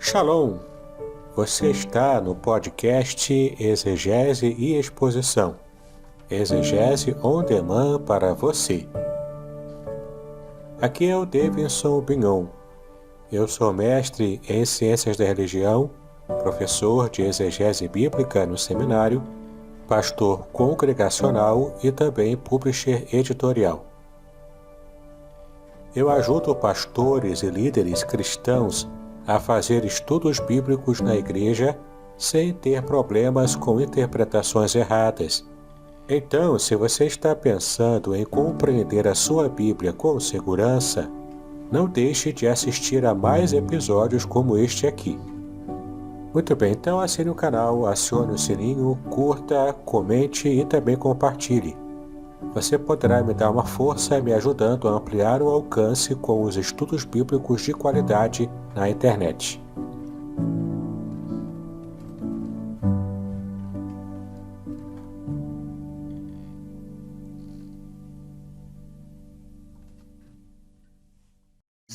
Shalom! Você está no podcast Exegese e Exposição. Exegese on demand para você. Aqui é o Davidson Bignon. Eu sou mestre em Ciências da Religião, professor de Exegese Bíblica no seminário, pastor congregacional e também publisher editorial. Eu ajudo pastores e líderes cristãos a fazer estudos bíblicos na igreja sem ter problemas com interpretações erradas. Então, se você está pensando em compreender a sua Bíblia com segurança, não deixe de assistir a mais episódios como este aqui. Muito bem, então assine o canal, acione o sininho, curta, comente e também compartilhe. Você poderá me dar uma força me ajudando a ampliar o alcance com os estudos bíblicos de qualidade na internet.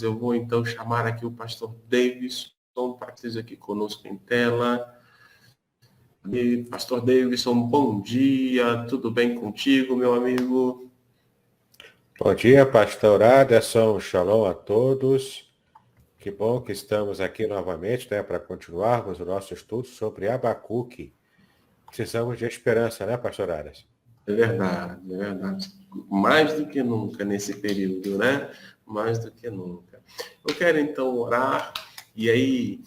Eu vou então chamar aqui o pastor Davidson para que esteja aqui conosco em tela. E, pastor Davidson, bom dia, tudo bem contigo, meu amigo? Bom dia, pastor Aderson, shalom a todos. Que bom que estamos aqui novamente, para continuarmos o nosso estudo sobre Abacuque. Precisamos de esperança, né, pastor Aderson? É verdade, é verdade. Mais do que nunca nesse período, né? Mais do que nunca. Eu quero então orar e aí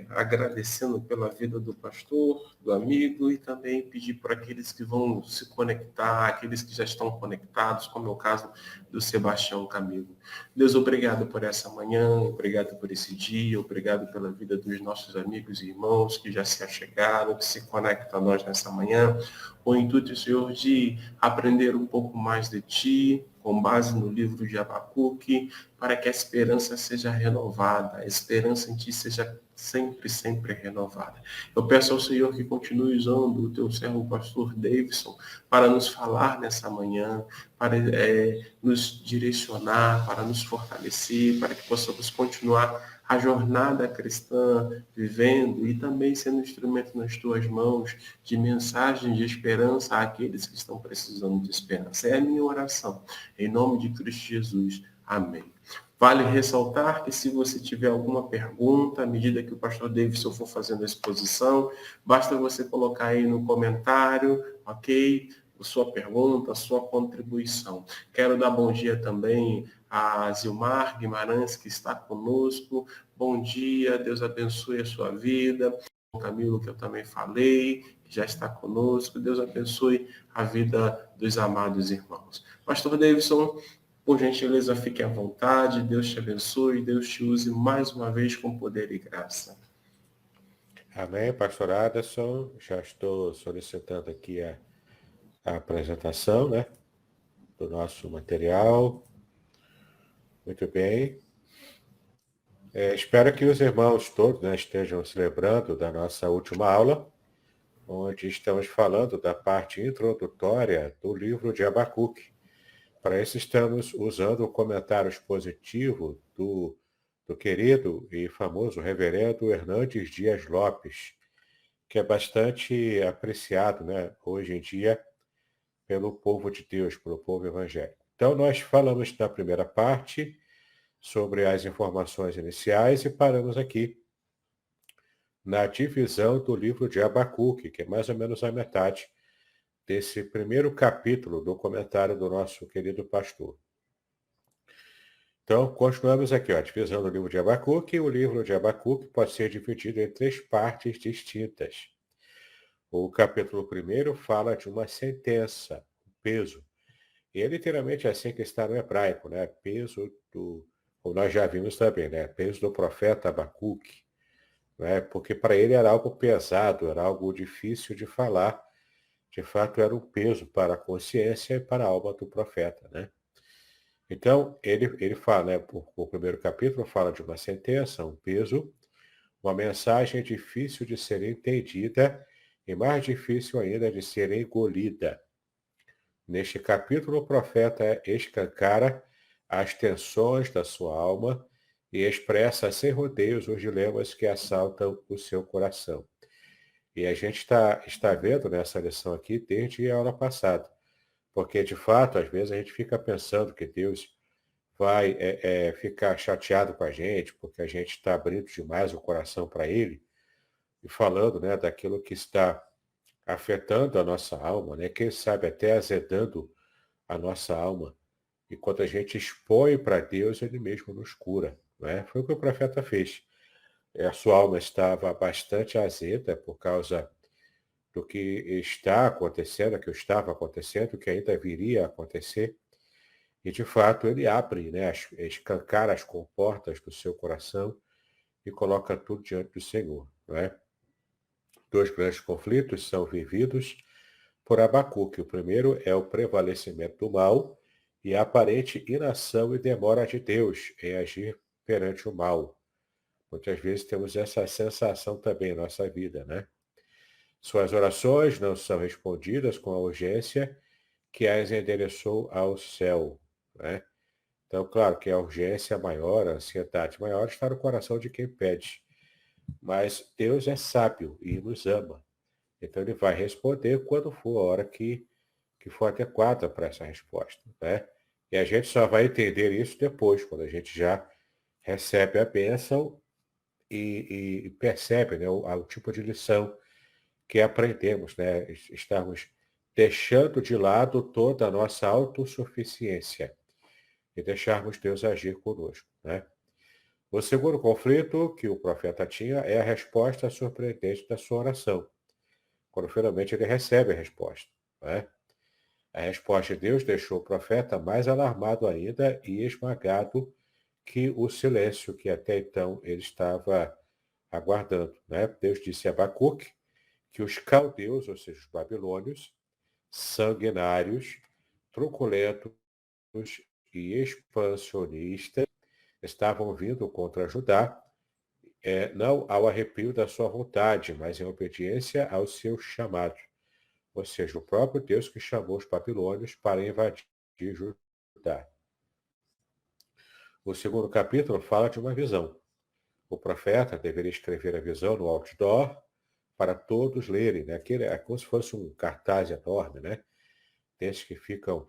agradecendo pela vida do pastor, do amigo e também pedir para aqueles que vão se conectar, aqueles que já estão conectados, como é o caso do Sebastião Camilo. Deus, obrigado por essa manhã, obrigado por esse dia, obrigado pela vida dos nossos amigos e irmãos que já se achegaram, que se conectam a nós nessa manhã. O intuito, Senhor, de aprender um pouco mais de Ti, com base no livro de Abacuque, para que a esperança seja renovada, a esperança em Ti seja sempre, sempre renovada. Eu peço ao Senhor que continue usando o Teu servo, o pastor Davidson, para nos falar nessa manhã, para nos direcionar, para nos fortalecer, para que possamos continuar a jornada cristã, vivendo e também sendo instrumento nas tuas mãos de mensagem de esperança àqueles que estão precisando de esperança. É a minha oração. Em nome de Cristo Jesus. Amém. Vale ressaltar que se você tiver alguma pergunta, à medida que o pastor Davidson for fazendo a exposição, basta você colocar aí no comentário, ok? A sua pergunta, a sua contribuição. Quero dar bom dia também a Zilmar Guimarães, que está conosco. Bom dia, Deus abençoe a sua vida. O Camilo, que eu também falei, que já está conosco. Deus abençoe a vida dos amados irmãos. Pastor Davidson, por gentileza, fique à vontade. Deus te abençoe. Deus te use mais uma vez com poder e graça. Amém, pastor Aderson. Já estou solicitando aqui a apresentação, do nosso material. Muito bem. Espero que os irmãos todos, estejam se lembrando da nossa última aula, onde estamos falando da parte introdutória do livro de Abacuque. Para isso estamos usando o comentário expositivo do querido e famoso reverendo Hernandes Dias Lopes, que é bastante apreciado, hoje em dia pelo povo de Deus, pelo povo evangélico. Então, nós falamos na primeira parte sobre as informações iniciais e paramos aqui na divisão do livro de Abacuque, que é mais ou menos a metade desse primeiro capítulo do comentário do nosso querido pastor. Então, continuamos aqui, a divisão do livro de Abacuque. O livro de Abacuque pode ser dividido em 3 partes distintas. O capítulo 1 fala de uma sentença, um peso. E é literalmente assim que está no hebraico, peso como nós já vimos também, peso do profeta Abacuque. Porque para ele era algo pesado, era algo difícil de falar. De fato, era um peso para a consciência e para a alma do profeta, Então, ele fala, o primeiro capítulo fala de uma sentença, um peso, uma mensagem difícil de ser entendida e mais difícil ainda de ser engolida. Neste capítulo, o profeta escancara as tensões da sua alma e expressa sem rodeios os dilemas que assaltam o seu coração. E a gente está vendo nessa lição aqui desde a aula passada, porque de fato, às vezes a gente fica pensando que Deus vai ficar chateado com a gente, porque a gente está abrindo demais o coração para Ele, e falando, né, daquilo que está afetando a nossa alma, né, quem sabe até azedando a nossa alma. E quando a gente expõe para Deus, Ele mesmo nos cura. Né? Foi o que o profeta fez. A sua alma estava bastante azeda por causa do que está acontecendo, que estava acontecendo, que ainda viria a acontecer. E, de fato, ele abre, né, escancara as comportas do seu coração e coloca tudo diante do Senhor. Não é? Dois grandes conflitos são vividos por Abacuque. O primeiro é o prevalecimento do mal e a aparente inação e demora de Deus em agir perante o mal. Muitas vezes temos essa sensação também em nossa vida, né? Suas orações não são respondidas com a urgência que as endereçou ao céu, né? Então, claro que a urgência maior, a ansiedade maior está no coração de quem pede. Mas Deus é sábio e nos ama. Então ele vai responder quando for a hora que for adequada para essa resposta, né? E a gente só vai entender isso depois, quando a gente já recebe a bênção e percebe, né, o tipo de lição que aprendemos, né? Estamos deixando de lado toda a nossa autossuficiência e deixarmos Deus agir conosco, né? O segundo conflito que o profeta tinha é a resposta surpreendente da sua oração, quando finalmente ele recebe a resposta, né? A resposta de Deus deixou o profeta mais alarmado ainda e esmagado que o silêncio que até então ele estava aguardando, né? Deus disse a Abacuque que os caldeus, ou seja, os babilônios, sanguinários, truculentos e expansionistas, estavam vindo contra Judá, não ao arrepio da sua vontade, mas em obediência ao seu chamado. Ou seja, o próprio Deus que chamou os babilônios para invadir Judá. O segundo capítulo fala de uma visão. O profeta deveria escrever a visão no outdoor para todos lerem, né? É como se fosse um cartaz enorme, né? Desses que ficam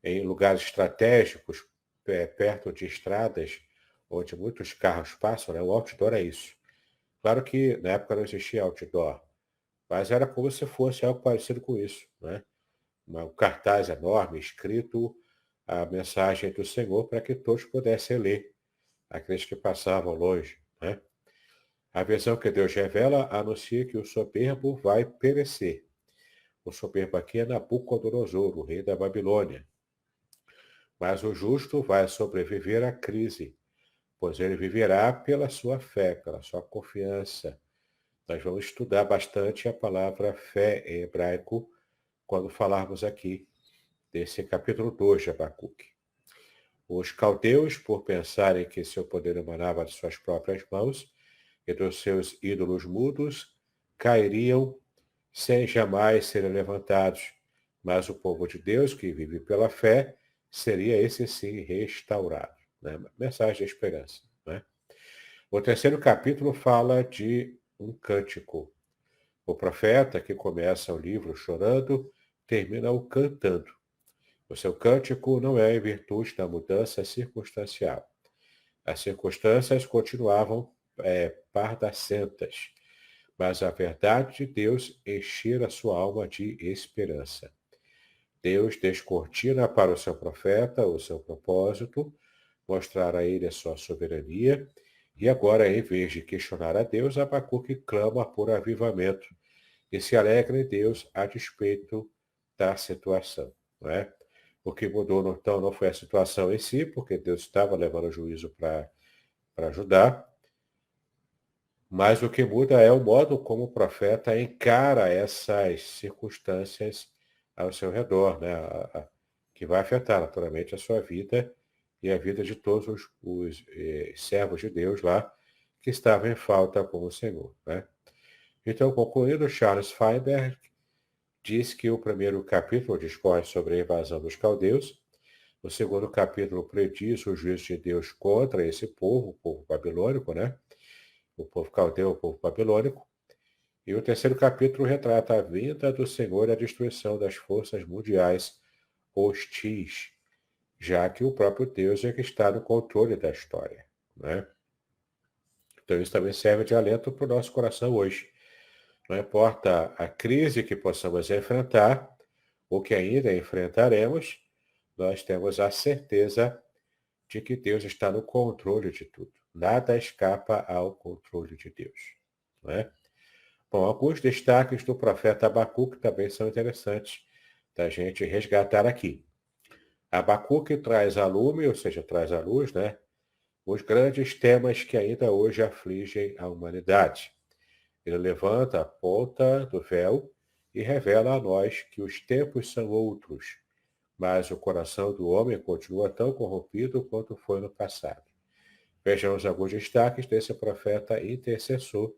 em lugares estratégicos, perto de estradas, onde muitos carros passam, né? O outdoor é isso. Claro que na época não existia outdoor, mas era como se fosse algo parecido com isso, né? Um cartaz enorme escrito a mensagem do Senhor para que todos pudessem ler, aqueles que passavam longe, né? A visão que Deus revela anuncia que o soberbo vai perecer. O soberbo aqui é Nabucodonosor, o rei da Babilônia. Mas o justo vai sobreviver à crise, pois ele viverá pela sua fé, pela sua confiança. Nós vamos estudar bastante a palavra fé em hebraico quando falarmos aqui desse capítulo 2 de Abacuque. Os caldeus, por pensarem que seu poder emanava de suas próprias mãos e dos seus ídolos mudos, cairiam sem jamais serem levantados. Mas o povo de Deus, que vive pela fé, seria esse sim restaurado. Né? Mensagem de esperança. Né? O terceiro capítulo fala de um cântico. O profeta, que começa o livro chorando, termina-o cantando. O seu cântico não é em virtude da mudança circunstancial. As circunstâncias continuavam pardacentas, mas a verdade de Deus enchera sua alma de esperança. Deus descortina para o seu profeta o seu propósito, mostrar a ele a sua soberania, e agora, em vez de questionar a Deus, Abacuque clama por avivamento e se alegra em Deus a despeito da situação. Não é? O que mudou, então, não foi a situação em si, porque Deus estava levando o juízo para Judá, mas o que muda é o modo como o profeta encara essas circunstâncias ao seu redor, né? Que vai afetar naturalmente a sua vida e a vida de todos os servos de Deus lá que estavam em falta com o Senhor. Né? Então, concluindo, Charles Feinberg diz que o primeiro capítulo discorre sobre a invasão dos caldeus, O segundo capítulo prediz o juízo de Deus contra esse povo, o povo babilônico, né? O povo caldeu, o povo babilônico. E o terceiro capítulo retrata a vinda do Senhor e a destruição das forças mundiais hostis, já que o próprio Deus é que está no controle da história, né? Então isso também serve de alento para o nosso coração hoje. Não importa a crise que possamos enfrentar, ou que ainda enfrentaremos, nós temos a certeza de que Deus está no controle de tudo. Nada escapa ao controle de Deus, não é? Bom, alguns destaques do profeta Abacuque também são interessantes da gente resgatar aqui. Abacuque traz à lume, ou seja, traz à luz, né, os grandes temas que ainda hoje afligem a humanidade. Ele levanta a ponta do véu e revela a nós que os tempos são outros, mas o coração do homem continua tão corrompido quanto foi no passado. Vejamos alguns destaques desse profeta intercessor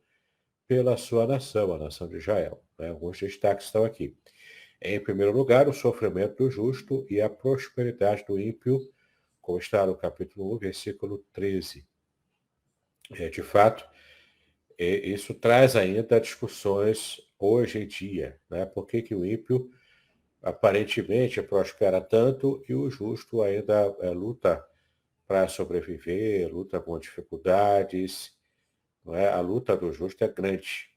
pela sua nação, a nação de Israel, né? Alguns destaques estão aqui. Em primeiro lugar, o sofrimento do justo e a prosperidade do ímpio, como está no capítulo 1, versículo 13. De fato, isso traz ainda discussões hoje em dia, né? Por que que o ímpio aparentemente prospera tanto e o justo ainda luta para sobreviver, luta com dificuldades, não é? A luta do justo é grande,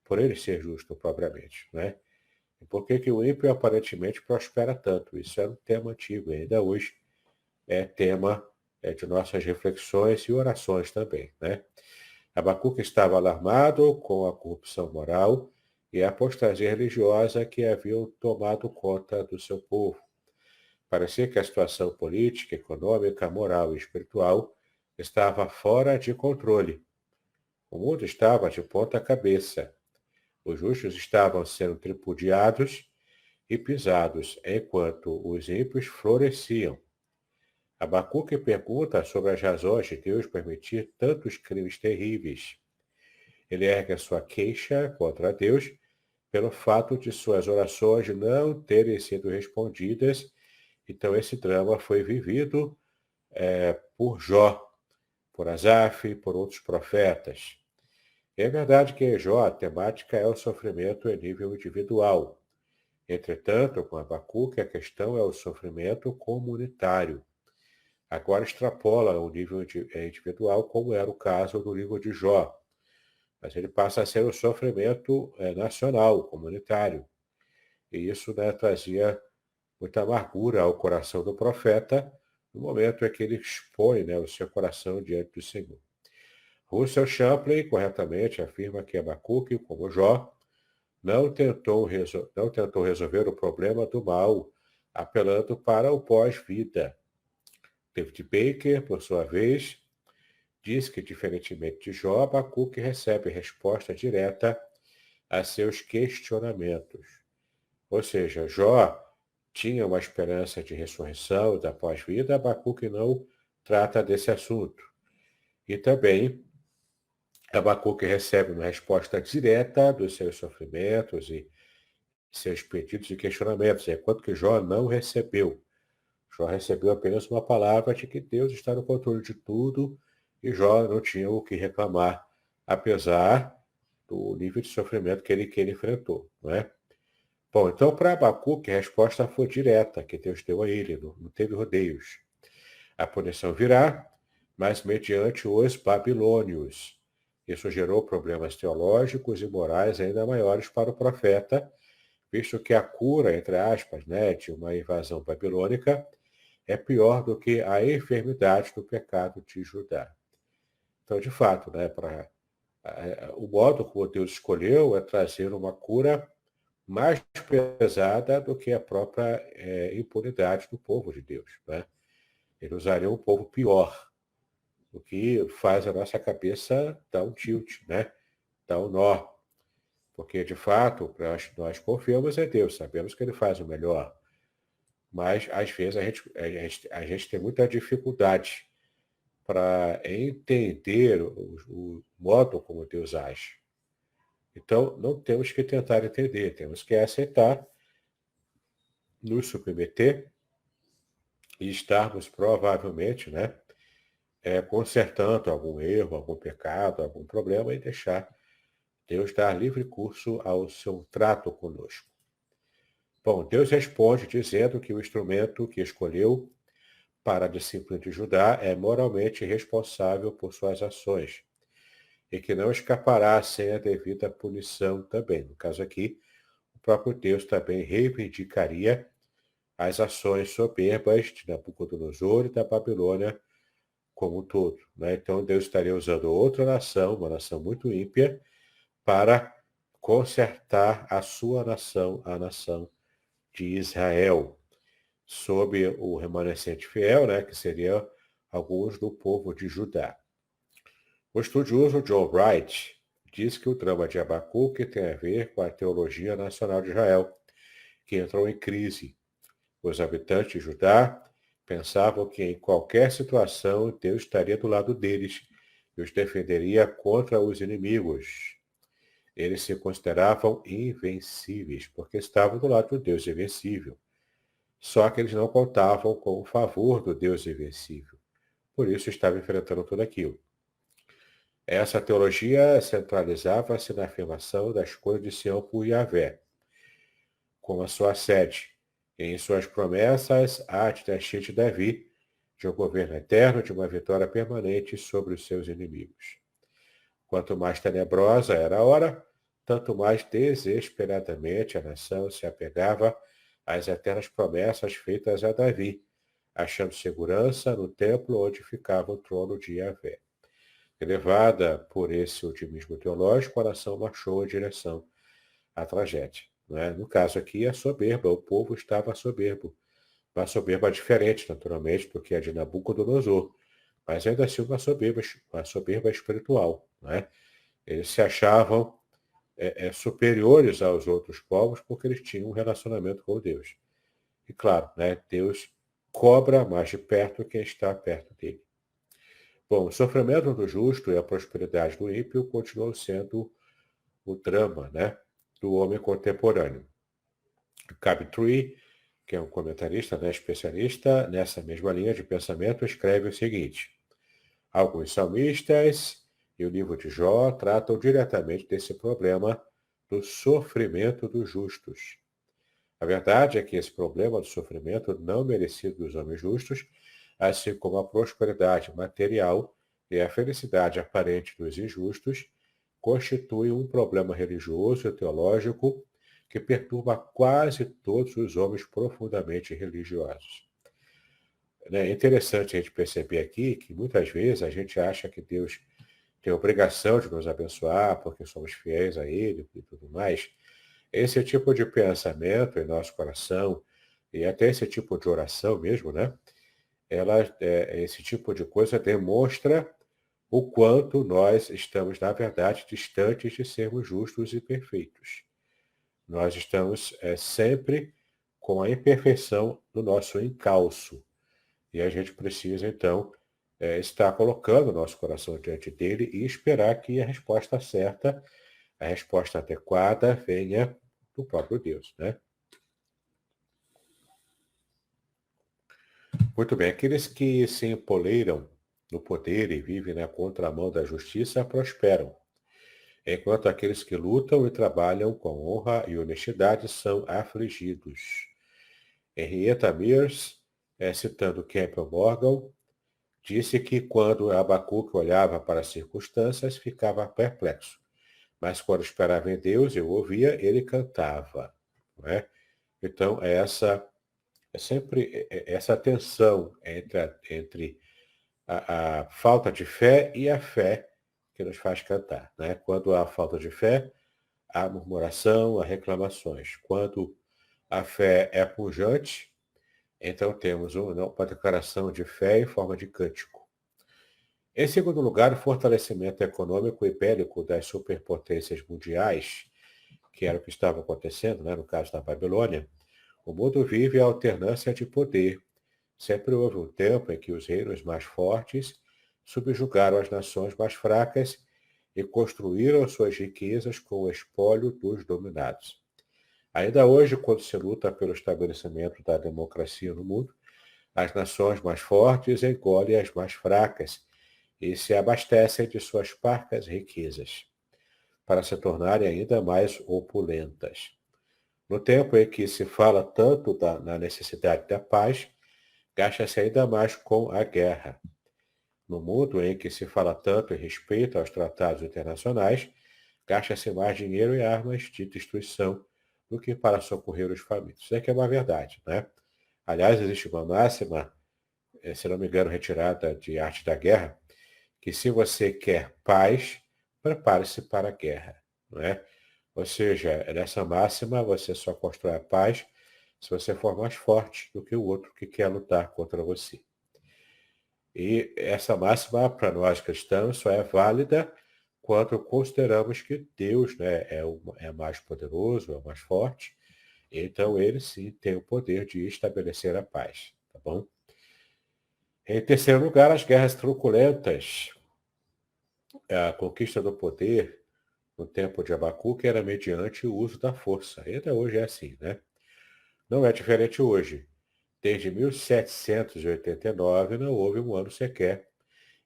por ele ser justo propriamente, né? E por que que o ímpio aparentemente prospera tanto? Isso é um tema antigo, e ainda hoje é tema de nossas reflexões e orações também, né? Abacuque estava alarmado com a corrupção moral e a apostasia religiosa que haviam tomado conta do seu povo. Parecia que a situação política, econômica, moral e espiritual estava fora de controle. O mundo estava de ponta cabeça. Os justos estavam sendo tripudiados e pisados, enquanto os ímpios floresciam. Abacuque pergunta sobre as razões de Deus permitir tantos crimes terríveis. Ele ergue a sua queixa contra Deus pelo fato de suas orações não terem sido respondidas. Então, esse drama foi vivido por Jó, por Asaf, por outros profetas. É verdade que em Jó a temática é o sofrimento em nível individual. Entretanto, com Abacuque, a questão é o sofrimento comunitário. Agora extrapola o nível individual, como era o caso do livro de Jó. Mas ele passa a ser o sofrimento nacional, comunitário. E isso, né, trazia muita amargura ao coração do profeta no momento em que ele expõe, né, o seu coração diante do Senhor. Russell Champlin, corretamente, afirma que Abacuque, como Jó, não tentou resolver o problema do mal, apelando para o pós-vida. David Baker, por sua vez, diz que, diferentemente de Jó, Abacuque recebe resposta direta a seus questionamentos. Ou seja, Jó tinha uma esperança de ressurreição da pós-vida, Abacuque não trata desse assunto. E também Abacuque recebe uma resposta direta dos seus sofrimentos e seus pedidos e questionamentos, enquanto que Jó não recebeu. Jó recebeu apenas uma palavra de que Deus está no controle de tudo e Jó não tinha o que reclamar, apesar do nível de sofrimento que ele enfrentou, não é? Bom, então para Abacuque a resposta foi direta, que Deus deu a ele, não teve rodeios. A punição virá, mas mediante os babilônios. Isso gerou problemas teológicos e morais ainda maiores para o profeta, visto que a cura, entre aspas, né, de uma invasão babilônica é pior do que a enfermidade do pecado de Judá. Então, de fato, né, o modo como Deus escolheu é trazer uma cura mais pesada do que a própria impunidade do povo de Deus, né? Ele usaria um povo pior, o que faz a nossa cabeça dar um tilt, né? Dar um nó. Porque, de fato, nós confiamos em Deus, sabemos que Ele faz o melhor. Mas, às vezes, a gente tem muita dificuldade para entender o modo como Deus age. Então, não temos que tentar entender, temos que aceitar, nos submeter e estarmos provavelmente, né, consertando algum erro, algum pecado, algum problema e deixar Deus dar livre curso ao seu trato conosco. Bom, Deus responde dizendo que o instrumento que escolheu para a disciplina de Judá é moralmente responsável por suas ações e que não escapará sem a devida punição também. No caso aqui, o próprio Deus também reivindicaria as ações soberbas de Nabucodonosor e da Babilônia como um todo, né? Então Deus estaria usando outra nação, uma nação muito ímpia, para consertar a sua nação, a nação de Israel, sob o remanescente fiel, né, que seria alguns do povo de Judá. O estudioso John Wright diz que o drama de Abacuque tem a ver com a teologia nacional de Israel, que entrou em crise. Os habitantes de Judá pensavam que em qualquer situação Deus estaria do lado deles e os defenderia contra os inimigos. Eles se consideravam invencíveis, porque estavam do lado do Deus invencível. Só que eles não contavam com o favor do Deus invencível. Por isso estavam enfrentando tudo aquilo. Essa teologia centralizava-se na afirmação da escolha de Sião por Yahvé, como a sua sede, e em suas promessas à dinastia de Davi, de um governo eterno, de uma vitória permanente sobre os seus inimigos. Quanto mais tenebrosa era a hora, tanto mais desesperadamente a nação se apegava às eternas promessas feitas a Davi, achando segurança no templo onde ficava o trono de Yahvé. Elevada por esse otimismo teológico, a nação marchou em direção à tragédia. Né? No caso aqui, a soberba, o povo estava soberbo. Uma soberba diferente, naturalmente, do que a de Nabucodonosor, mas ainda assim uma soberba espiritual. Né? Eles se achavam superiores aos outros povos porque eles tinham um relacionamento com Deus. E claro, né, Deus cobra mais de perto quem está perto dele. Bom, o sofrimento do justo e a prosperidade do ímpio continuam sendo o drama, né, do homem contemporâneo. Cabe Tree, que é um comentarista, né, especialista nessa mesma linha de pensamento, escreve o seguinte: alguns salmistas e o livro de Jó tratam diretamente desse problema do sofrimento dos justos. A verdade é que esse problema do sofrimento não merecido dos homens justos, assim como a prosperidade material e a felicidade aparente dos injustos, constitui um problema religioso e teológico que perturba quase todos os homens profundamente religiosos. É interessante a gente perceber aqui que muitas vezes a gente acha que Deus tem a obrigação de nos abençoar porque somos fiéis a Ele e tudo mais. Esse tipo de pensamento em nosso coração e até esse tipo de oração mesmo, né? Esse tipo de coisa demonstra o quanto nós estamos, na verdade, distantes de sermos justos e perfeitos. Nós estamos sempre com a imperfeição do nosso encalço. E a gente precisa, então, estar colocando o nosso coração diante dele e esperar que a resposta certa, a resposta adequada, venha do próprio Deus, né? Muito bem, aqueles que se empoleiram no poder e vivem na contramão da justiça prosperam, enquanto aqueles que lutam e trabalham com honra e honestidade são afligidos. Henrietta Mears, citando Campbell Morgan, disse que quando Abacuque olhava para as circunstâncias, ficava perplexo, mas quando esperava em Deus e o ouvia, ele cantava. Não é? Então, é sempre essa tensão entre a falta de fé e a fé que nos faz cantar. Né? Quando há falta de fé, há murmuração, há reclamações. Quando a fé é pujante, então temos uma declaração de fé em forma de cântico. Em segundo lugar, o fortalecimento econômico e bélico das superpotências mundiais, que era o que estava acontecendo, né, no caso da Babilônia. O mundo vive a alternância de poder. Sempre houve um tempo em que os reinos mais fortes subjugaram as nações mais fracas e construíram suas riquezas com o espólio dos dominados. Ainda hoje, quando se luta pelo estabelecimento da democracia no mundo, As nações mais fortes engolem as mais fracas e se abastecem de suas parcas riquezas, para se tornarem ainda mais opulentas. No tempo em que se fala tanto na necessidade da paz, gasta-se ainda mais com a guerra. No mundo em que se fala tanto em respeito aos tratados internacionais, gasta-se mais dinheiro em armas de destruição do que para socorrer os famintos. Isso é que é uma verdade, né? Aliás, existe uma máxima, se não me engano, retirada de Arte da Guerra, que se você quer paz, prepare-se para a guerra, não é? Ou seja, nessa máxima você só constrói a paz se você for mais forte do que o outro que quer lutar contra você. E essa máxima, para nós cristãos, só é válida quando consideramos que Deus, né, é mais poderoso, é o mais forte, então ele sim tem o poder de estabelecer a paz, tá bom? Em terceiro lugar, as guerras truculentas. A conquista do poder no tempo de Abacuque era mediante o uso da força. E até hoje é assim, né? Não é diferente hoje. Desde 1789 não houve um ano sequer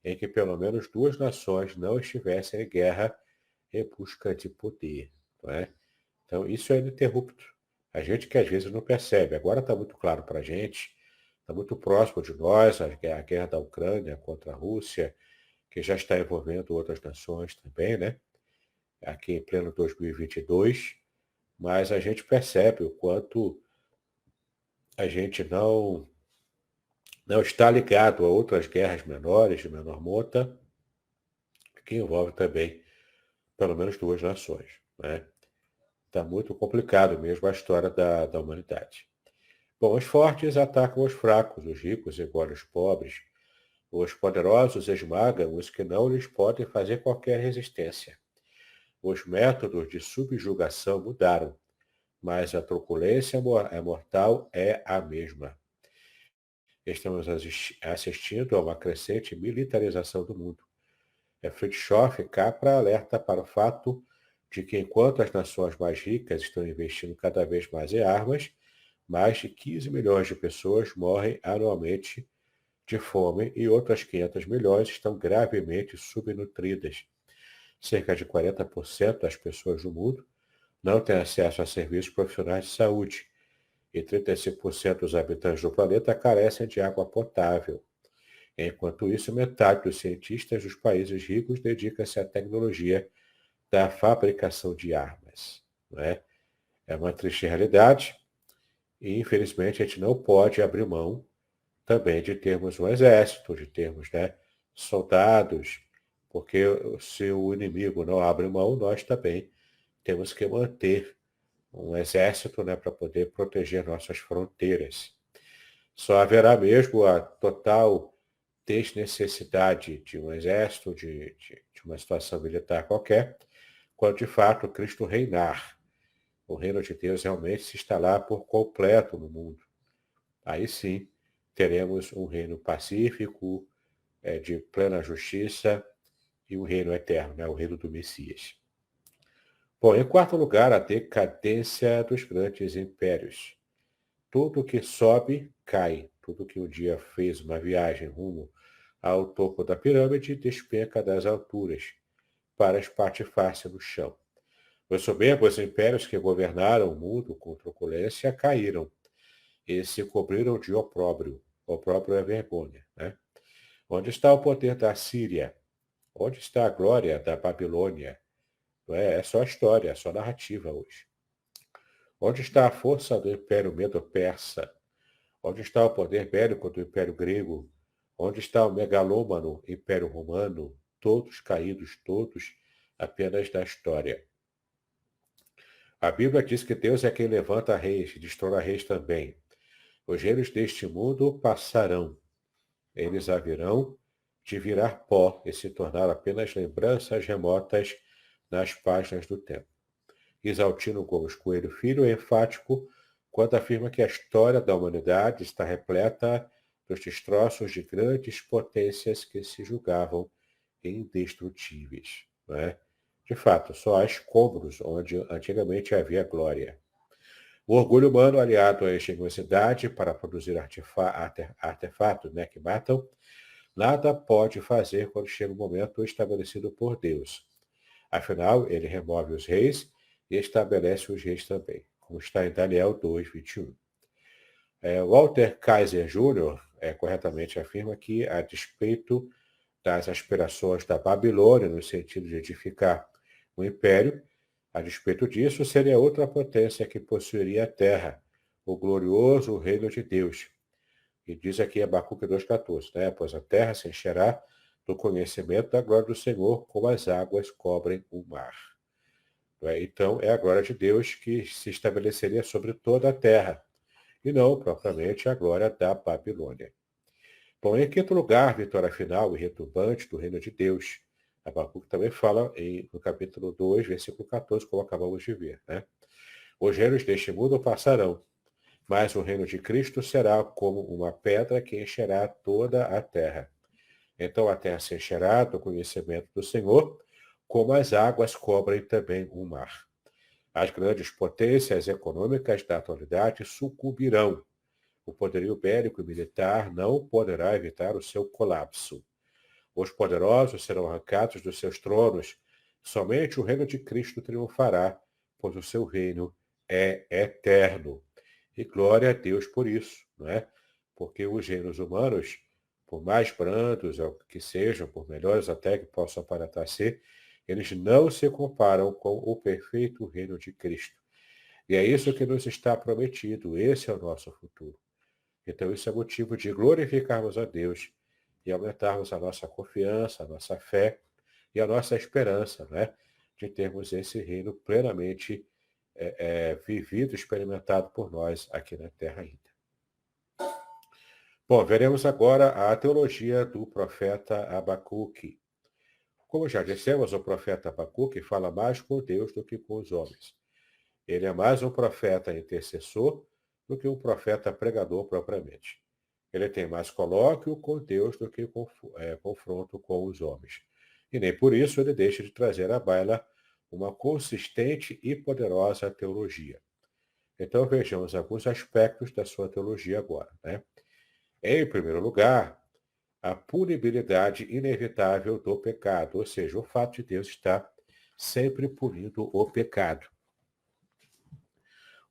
em que pelo menos duas nações não estivessem em guerra em busca de poder, não é? Então isso é ininterrupto. A gente que às vezes não percebe. Agora está muito claro para a gente, está muito próximo de nós, a guerra da Ucrânia contra a Rússia, que já está envolvendo outras nações também, né? Aqui em pleno 2022, mas a gente percebe o quanto a gente não está ligado a outras guerras menores, de menor monta, que envolve também pelo menos duas nações, né? Está muito complicado mesmo a história da humanidade. Bom, os fortes atacam os fracos, os ricos engolem os pobres, os poderosos esmagam os que não lhes podem fazer qualquer resistência. Os métodos de subjugação mudaram, mas a truculência mortal é a mesma. Estamos assistindo a uma crescente militarização do mundo. Fritjof Capra alerta para o fato de que, enquanto as nações mais ricas estão investindo cada vez mais em armas, mais de 15 milhões de pessoas morrem anualmente de fome e outras 500 milhões estão gravemente subnutridas. Cerca de 40% das pessoas do mundo não têm acesso a serviços profissionais de saúde e 35% dos habitantes do planeta carecem de água potável. Enquanto isso, metade dos cientistas dos países ricos dedica-se à tecnologia da fabricação de armas. Não é? É uma triste realidade e, infelizmente, a gente não pode abrir mão também de termos um exército, de termos, né, soldados, porque se o inimigo não abre mão, nós também temos que manter um exército, né, para poder proteger nossas fronteiras. Só haverá mesmo a total desnecessidade de um exército, de uma situação militar qualquer, quando de fato Cristo reinar. O reino de Deus realmente se instalar por completo no mundo. Aí sim, teremos um reino pacífico, de plena justiça e um reino eterno, né? O reino do Messias. Bom, em quarto lugar, a decadência dos grandes impérios. Tudo que sobe, cai. Tudo que um dia fez uma viagem rumo ao topo da pirâmide despenca das alturas para espatifar-se no chão. Os soberbos impérios que governaram o mundo com truculência caíram e se cobriram de opróbrio. Opróbrio é vergonha, né? Onde está o poder da Síria? Onde está a glória da Babilônia? Não é só história, é só narrativa hoje. Onde está a força do Império Medo-Persa? Onde está o poder bélico do Império Grego? Onde está o megalômano Império Romano? Todos caídos, todos apenas da história. A Bíblia diz que Deus é quem levanta reis e destrói reis também. Os reinos deste mundo passarão. Eles haverão de virar pó e se tornar apenas lembranças remotas nas páginas do tempo. Isaltino Gomes Coelho Filho é enfático quando afirma que a história da humanidade está repleta dos destroços de grandes potências que se julgavam indestrutíveis. Não é? De fato, só há escombros onde antigamente havia glória. O orgulho humano, aliado à engenhosidade para produzir artefatos, né, que matam, nada pode fazer quando chega o momento estabelecido por Deus. Afinal, ele remove os reis e estabelece os reis também, como está em Daniel 2:21. Walter Kaiser Jr. Corretamente afirma que, a despeito das aspirações da Babilônia no sentido de edificar um império, a despeito disso, seria outra potência que possuiria a terra, o glorioso reino de Deus. E diz aqui Abacuque 2,14, né? Pois a terra se encherá do conhecimento da glória do Senhor, como as águas cobrem o mar. Então, é a glória de Deus que se estabeleceria sobre toda a terra, e não propriamente a glória da Babilônia. Bom, em quinto lugar, a vitória final e retumbante do reino de Deus. Abacuque também fala no capítulo 2, versículo 14, como acabamos de ver, né? Os reinos deste mundo passarão, mas o reino de Cristo será como uma pedra que encherá toda a terra. Então a terra se encherá do conhecimento do Senhor, como as águas cobrem também o mar. As grandes potências econômicas da atualidade sucumbirão. O poderio bélico e militar não poderá evitar o seu colapso. Os poderosos serão arrancados dos seus tronos. Somente o reino de Cristo triunfará, pois o seu reino é eterno. E glória a Deus por isso, não é? Porque os reinos humanos, por mais brandos que sejam, por melhores até que possam aparentar ser, eles não se comparam com o perfeito reino de Cristo. E é isso que nos está prometido, esse é o nosso futuro. Então isso é motivo de glorificarmos a Deus e aumentarmos a nossa confiança, a nossa fé e a nossa esperança, né? De termos esse reino plenamente vivido, experimentado por nós aqui na Terra ainda. Bom, veremos agora a teologia do profeta Abacuque. Como já dissemos, o profeta Abacuque fala mais com Deus do que com os homens. Ele é mais um profeta intercessor do que um profeta pregador propriamente. Ele tem mais colóquio com Deus do que confronto com os homens. E nem por isso ele deixa de trazer à baila uma consistente e poderosa teologia. Então vejamos alguns aspectos da sua teologia agora, né? Em primeiro lugar, a punibilidade inevitável do pecado, ou seja, o fato de Deus estar sempre punindo o pecado.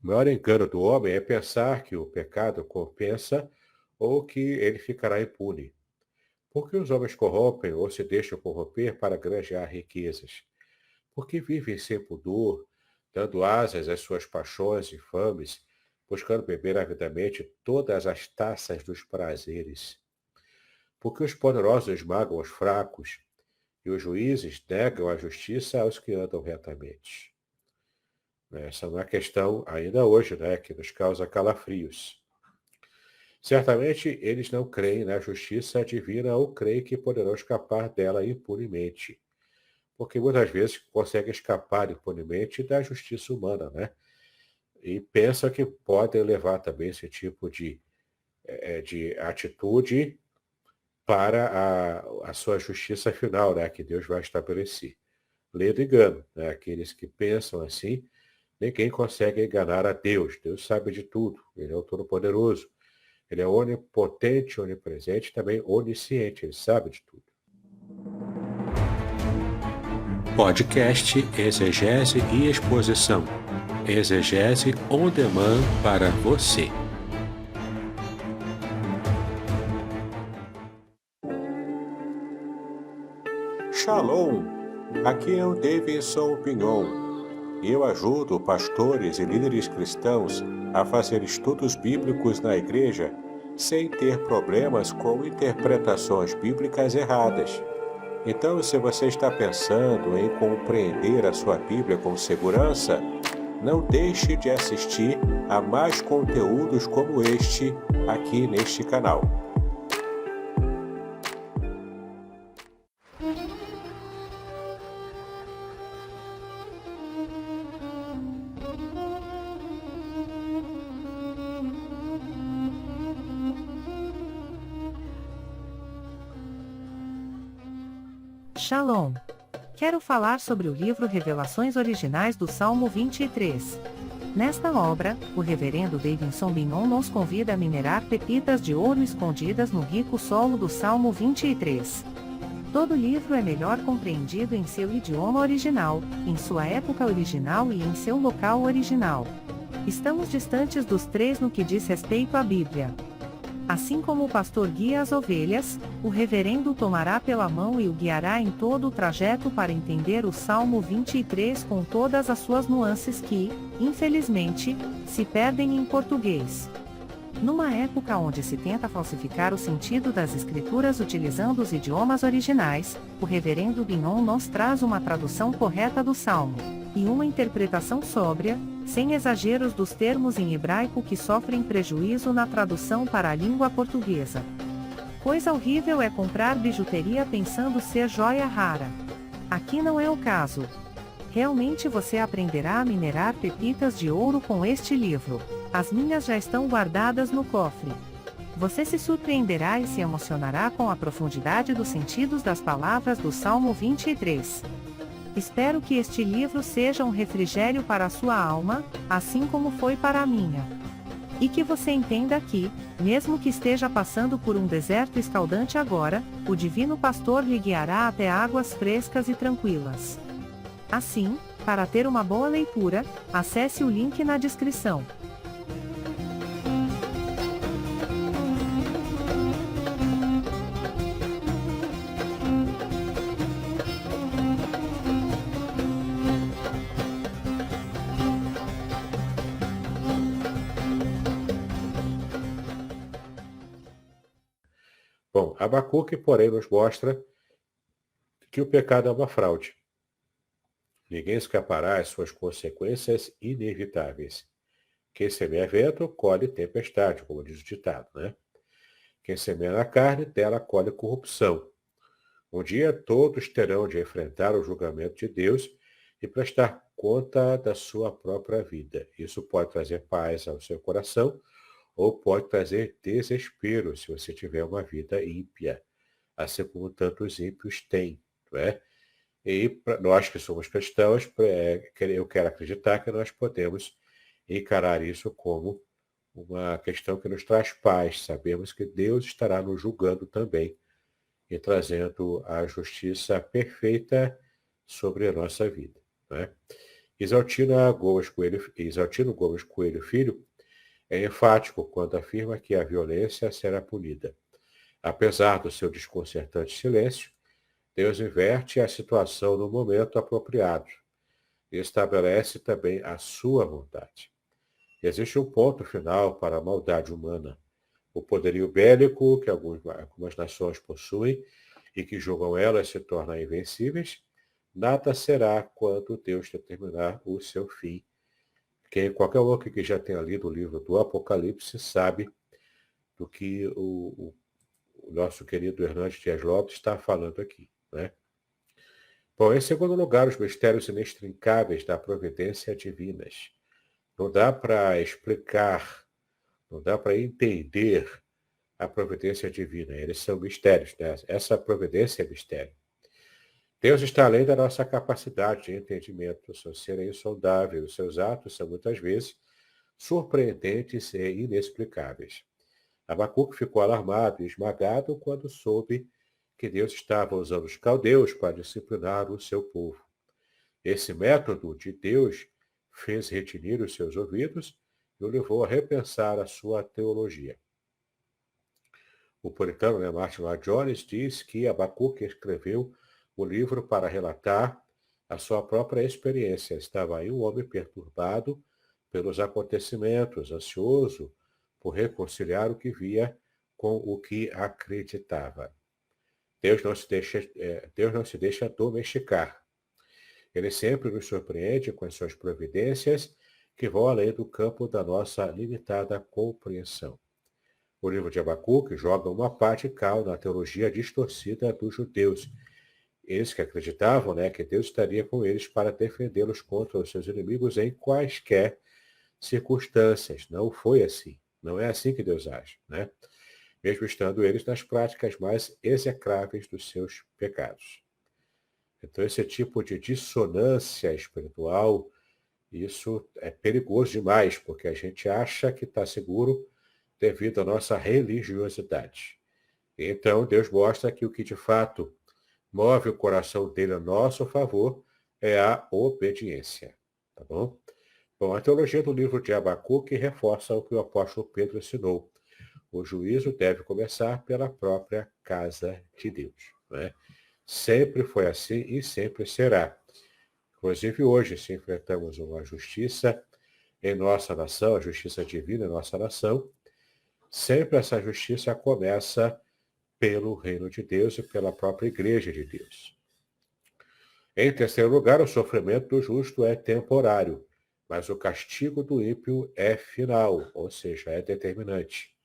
O maior engano do homem é pensar que o pecado compensa ou que ele ficará impune. Porque os homens corrompem ou se deixam corromper para granjear riquezas? Porque vivem sem pudor, dando asas às suas paixões infames, buscando beber avidamente todas as taças dos prazeres? Porque os poderosos esmagam os fracos e os juízes negam a justiça aos que andam retamente? Essa é uma questão ainda hoje, né, que nos causa calafrios. Certamente eles não creem na justiça divina ou creem que poderão escapar dela impunemente, porque muitas vezes conseguem escapar impunemente da justiça humana, né? E pensam que podem levar também esse tipo de atitude para a sua justiça final, né, que Deus vai estabelecer. Ledo engano, né? Aqueles que pensam assim, ninguém consegue enganar a Deus. Deus sabe de tudo, ele é o Todo-Poderoso. Ele é onipotente, onipresente, também onisciente, ele sabe de tudo. Podcast Exegese e Exposição. Exegese on demand para você. Shalom! Aqui é o Davidson Pignon. Eu ajudo pastores e líderes cristãos a fazer estudos bíblicos na igreja sem ter problemas com interpretações bíblicas erradas. Então, se você está pensando em compreender a sua Bíblia com segurança, não deixe de assistir a mais conteúdos como este aqui neste canal. Shalom! Quero falar sobre o livro Revelações Originais do Salmo 23. Nesta obra, o reverendo Davidson Bignon nos convida a minerar pepitas de ouro escondidas no rico solo do Salmo 23. Todo livro é melhor compreendido em seu idioma original, em sua época original e em seu local original. Estamos distantes dos três no que diz respeito à Bíblia. Assim como o pastor guia as ovelhas, o reverendo o tomará pela mão e o guiará em todo o trajeto para entender o Salmo 23 com todas as suas nuances que, infelizmente, se perdem em português. Numa época onde se tenta falsificar o sentido das escrituras utilizando os idiomas originais, o reverendo Bignon nos traz uma tradução correta do Salmo, e uma interpretação sóbria, sem exageros dos termos em hebraico que sofrem prejuízo na tradução para a língua portuguesa. Coisa horrível é comprar bijuteria pensando ser joia rara. Aqui não é o caso. Realmente você aprenderá a minerar pepitas de ouro com este livro. As minhas já estão guardadas no cofre. Você se surpreenderá e se emocionará com a profundidade dos sentidos das palavras do Salmo 23. Espero que este livro seja um refrigério para a sua alma, assim como foi para a minha. E que você entenda que, mesmo que esteja passando por um deserto escaldante agora, o Divino Pastor lhe guiará até águas frescas e tranquilas. Assim, para ter uma boa leitura, acesse o link na descrição. Bom, Abacuque, porém, nos mostra que o pecado é uma fraude. Ninguém escapará às suas consequências inevitáveis. Quem semeia vento, colhe tempestade, como diz o ditado, né? Quem semeia na carne, dela colhe corrupção. Um dia todos terão de enfrentar o julgamento de Deus e prestar conta da sua própria vida. Isso pode trazer paz ao seu coração ou pode trazer desespero se você tiver uma vida ímpia, assim como tantos ímpios têm, não é? E para nós que somos cristãos, eu quero acreditar que nós podemos encarar isso como uma questão que nos traz paz. Sabemos que Deus estará nos julgando também e trazendo a justiça perfeita sobre a nossa vida, né? Exaltino Gomes Coelho Filho é enfático quando afirma que a violência será punida. Apesar do seu desconcertante silêncio, Deus inverte a situação no momento apropriado e estabelece também a sua vontade. Existe um ponto final para a maldade humana. O poderio bélico que algumas nações possuem e que julgam elas se tornam invencíveis, nada será quando Deus determinar o seu fim. Qualquer um que já tenha lido o livro do Apocalipse sabe do que o nosso querido Hernandes Dias Lopes está falando aqui, né? Bom, em segundo lugar, os mistérios inextricáveis da providência divinas. Não dá para explicar, não dá para entender a providência divina. Eles são mistérios, né? Essa providência é mistério. Deus está além da nossa capacidade de entendimento. O seu ser é insondável. Os seus atos são muitas vezes surpreendentes e inexplicáveis. Abacuque ficou alarmado e esmagado quando soube que Deus estava usando os caldeus para disciplinar o seu povo. Esse método de Deus fez retinir os seus ouvidos e o levou a repensar a sua teologia. O puritano, Martin Lloyd Jones diz que Abacuque escreveu o livro para relatar a sua própria experiência. Estava aí um homem perturbado pelos acontecimentos, ansioso por reconciliar o que via com o que acreditava. Deus não se deixa domesticar. Ele sempre nos surpreende com as suas providências que vão além do campo da nossa limitada compreensão. O livro de Abacuque joga uma parte cal na teologia distorcida dos judeus. Eles que acreditavam, que Deus estaria com eles para defendê-los contra os seus inimigos em quaisquer circunstâncias. Não foi assim. Não é assim que Deus age, né? Mesmo estando eles nas práticas mais execráveis dos seus pecados. Então, esse tipo de dissonância espiritual Isso é perigoso demais, porque a gente acha que está seguro devido à nossa religiosidade. Então, Deus mostra que o que de fato move o coração dele a nosso favor é a obediência. Tá bom? Bom, a teologia do livro de Abacuque reforça o que o apóstolo Pedro ensinou. O juízo deve começar pela própria casa de Deus. Né? Sempre foi assim e sempre será. Inclusive hoje, se enfrentamos uma justiça em nossa nação, a justiça divina em nossa nação, sempre essa justiça começa pelo reino de Deus e pela própria igreja de Deus. Em terceiro lugar, o sofrimento do justo é temporário, mas o castigo do ímpio é final, ou seja, é determinante.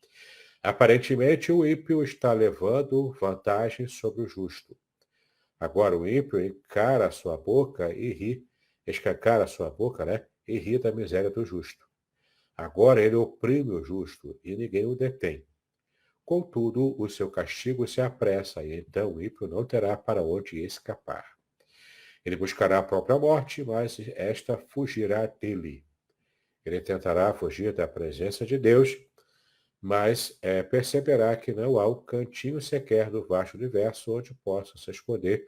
Aparentemente, o ímpio está levando vantagem sobre o justo. Agora, o ímpio encara a sua boca e ri, escancara a sua boca, né? E ri da miséria do justo. Agora ele oprime o justo e ninguém o detém. Contudo, o seu castigo se apressa e então o ímpio não terá para onde escapar. Ele buscará a própria morte, mas esta fugirá dele. Ele tentará fugir da presença de Deus, mas perceberá que não há um cantinho sequer do vasto universo onde possa se esconder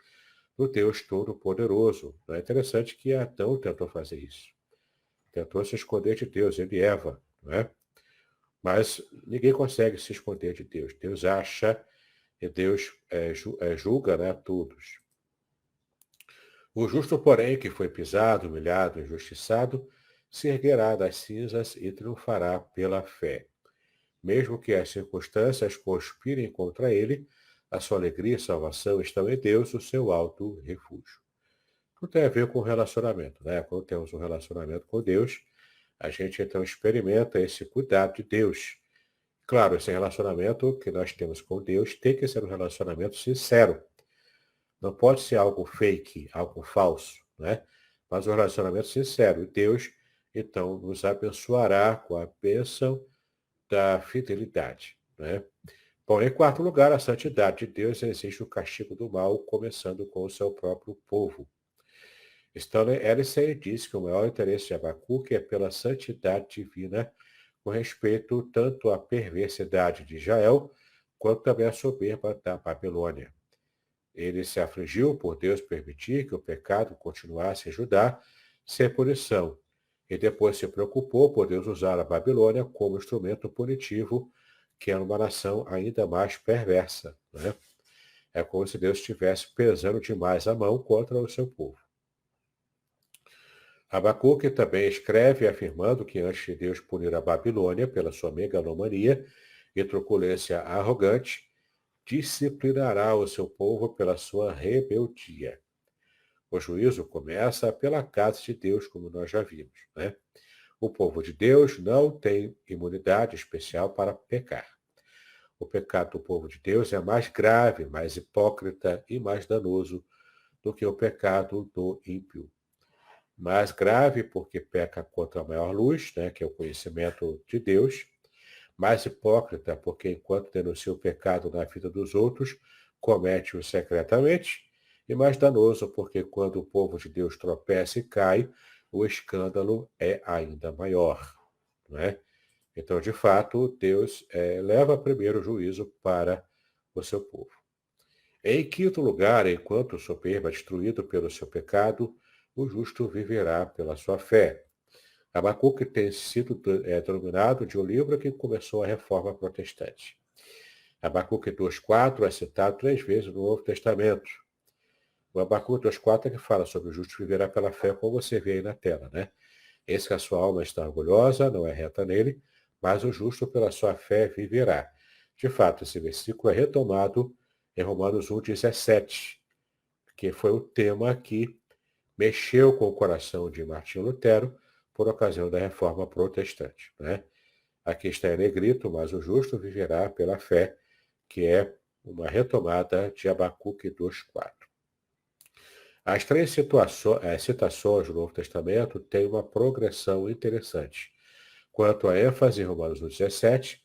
do Deus Todo-Poderoso. Não é interessante que Adão tentou fazer isso. Tentou se esconder de Deus, ele e Eva, não é? Mas ninguém consegue se esconder de Deus. Deus acha e Deus julga, né, todos. O justo, porém, que foi pisado, humilhado, injustiçado, se erguerá das cinzas e triunfará pela fé. Mesmo que as circunstâncias conspirem contra ele, a sua alegria e salvação estão em Deus, o seu alto refúgio. Tudo tem a ver com relacionamento, né? Quando temos um relacionamento com Deus, a gente então experimenta esse cuidado de Deus. Claro, esse relacionamento que nós temos com Deus tem que ser um relacionamento sincero. Não pode ser algo fake, algo falso, né? Mas um relacionamento sincero. E Deus, então, nos abençoará com a bênção da fidelidade, né? Bom, em quarto lugar, a santidade de Deus exige o castigo do mal, começando com o seu próprio povo. Stanley Ellison diz que o maior interesse de Abacuque é pela santidade divina com respeito tanto à perversidade de Israel, quanto também à soberba da Babilônia. Ele se afligiu por Deus permitir que o pecado continuasse em Judá sem punição, e depois se preocupou por Deus usar a Babilônia como instrumento punitivo, que era uma nação ainda mais perversa. Né? É como se Deus estivesse pesando demais a mão contra o seu povo. Abacuque também escreve afirmando que antes de Deus punir a Babilônia pela sua megalomania e truculência arrogante, disciplinará o seu povo pela sua rebeldia. O juízo começa pela casa de Deus, como nós já vimos. Né? O povo de Deus não tem imunidade especial para pecar. O pecado do povo de Deus é mais grave, mais hipócrita e mais danoso do que o pecado do ímpio. Mais grave porque peca contra a maior luz, né, que é o conhecimento de Deus. Mais hipócrita porque, enquanto denuncia o pecado na vida dos outros, comete-o secretamente. E mais danoso porque, quando o povo de Deus tropeça e cai, o escândalo é ainda maior. Né? Então, de fato, Deus leva primeiro o juízo para o seu povo. Em quinto lugar, enquanto o soberbo é destruído pelo seu pecado, o justo viverá pela sua fé. Abacuque tem sido denominado de um livro que começou a reforma protestante. Abacuque 2,4 é citado 3 vezes no Novo Testamento. O Abacuque 2,4 é que fala sobre o justo viverá pela fé, como você vê aí na tela, né? Esse que a sua alma está orgulhosa, não é reta nele, mas o justo pela sua fé viverá. De fato, esse versículo é retomado em Romanos 1,17, que foi o tema que mexeu com o coração de Martinho Lutero por ocasião da reforma protestante. Né? Aqui está em negrito, mas o justo viverá pela fé, que é uma retomada de Abacuque 2,4. As 3 citações do Novo Testamento têm uma progressão interessante. Quanto à ênfase em Romanos 1,17,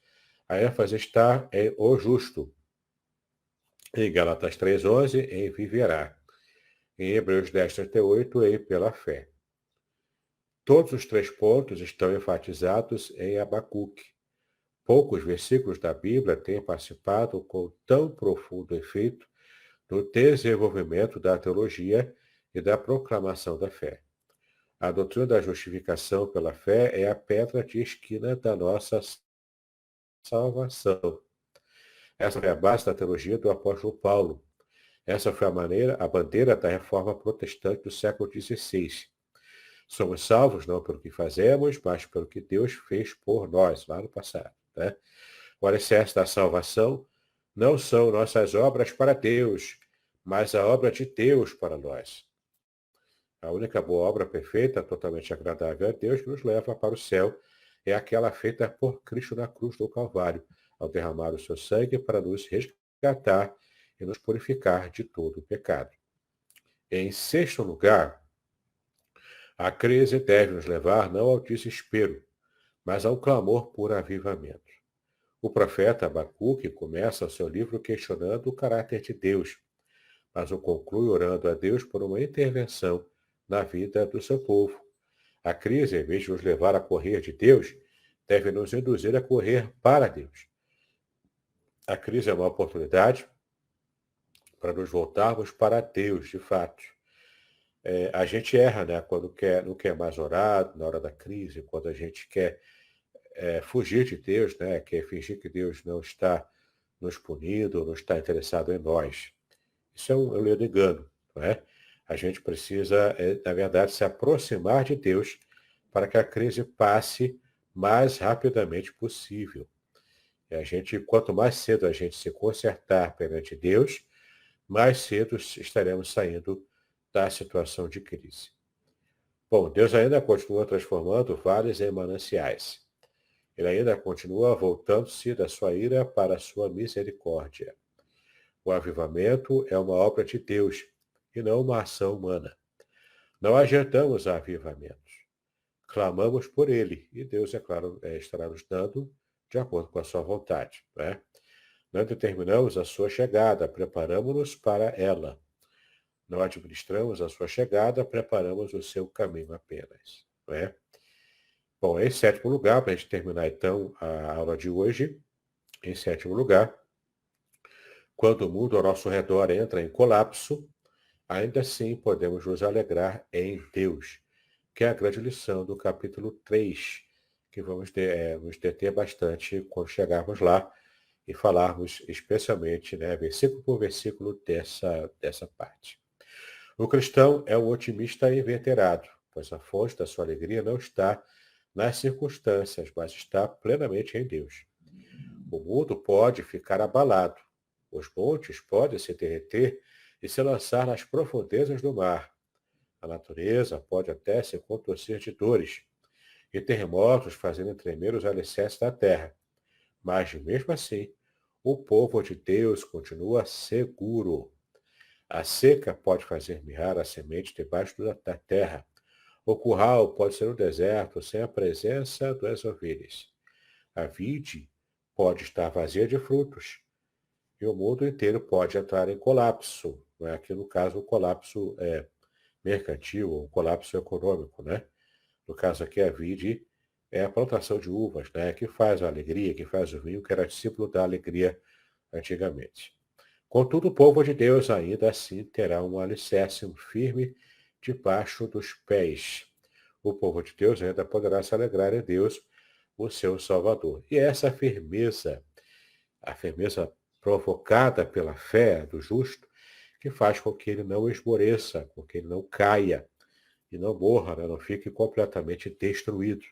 a ênfase está em o justo. Em Gálatas 3,11, em viverá. Em Hebreus 10,38, em pela fé. Todos os 3 pontos estão enfatizados em Abacuque. Poucos versículos da Bíblia têm participado com tão profundo efeito no desenvolvimento da teologia e da proclamação da fé. A doutrina da justificação pela fé é a pedra de esquina da nossa salvação. Essa foi a base da teologia do apóstolo Paulo. Essa foi a bandeira da reforma protestante do século XVI. Somos salvos não pelo que fazemos, mas pelo que Deus fez por nós, lá no passado. Né? O alicerce da salvação não são nossas obras para Deus, mas a obra de Deus para nós. A única boa obra perfeita, totalmente agradável a Deus, que nos leva para o céu, é aquela feita por Cristo na cruz do Calvário, ao derramar o seu sangue para nos resgatar e nos purificar de todo o pecado. Em 6º lugar, a crise deve nos levar não ao desespero, mas ao clamor por avivamento. O profeta Abacuque começa o seu livro questionando o caráter de Deus, mas o conclui orando a Deus por uma intervenção na vida do seu povo. A crise, em vez de nos levar a correr de Deus, deve nos induzir a correr para Deus. A crise é uma oportunidade para nos voltarmos para Deus, de fato. A gente erra, né? Quando não quer mais orar na hora da crise, quando a gente quer fugir de Deus, né? Quer fingir que Deus não está nos punindo, não está interessado em nós. Isso é um ledo engano, não é? A gente precisa, na verdade, se aproximar de Deus para que a crise passe mais rapidamente possível. Quanto mais cedo a gente se consertar perante Deus, mais cedo estaremos saindo da situação de crise. Bom, Deus ainda continua transformando vales em mananciais. Ele ainda continua voltando-se da sua ira para a sua misericórdia. O avivamento é uma obra de Deus e não uma ação humana. Não adiantamos avivamentos. Clamamos por ele e Deus, é claro, estará nos dando de acordo com a sua vontade. Né? Não determinamos a sua chegada, preparamos-nos para ela. Não administramos a sua chegada, preparamos o seu caminho apenas. Né? Bom, em 7º lugar, para a gente terminar então a aula de hoje, em 7º lugar, quando o mundo ao nosso redor entra em colapso, ainda assim podemos nos alegrar em Deus, que é a grande lição do capítulo 3, que vamos nos deter bastante quando chegarmos lá e falarmos especialmente, né, versículo por versículo dessa parte. O cristão é um otimista inveterado, pois a fonte da sua alegria não está nas circunstâncias, mas está plenamente em Deus. O mundo pode ficar abalado, os montes podem se derreter e se lançar nas profundezas do mar. A natureza pode até se contorcer de dores, e terremotos fazendo tremer os alicerces da terra. Mas, mesmo assim, o povo de Deus continua seguro. A seca pode fazer mirrar a semente debaixo da terra. O curral pode ser um deserto sem a presença das ovelhas. A vide pode estar vazia de frutos. E o mundo inteiro pode entrar em colapso. Não é? Aqui, no caso, o colapso mercantil, o colapso econômico. Né? No caso aqui, a vide é a plantação de uvas, né? Que faz a alegria, que faz o vinho, que era discípulo da alegria antigamente. Contudo, o povo de Deus ainda assim terá um alicerce firme debaixo dos pés. O povo de Deus ainda poderá se alegrar em Deus, o seu Salvador. E essa firmeza, a firmeza provocada pela fé do justo, que faz com que ele não esmoreça, com que ele não caia e não morra, né? Não fique completamente destruído.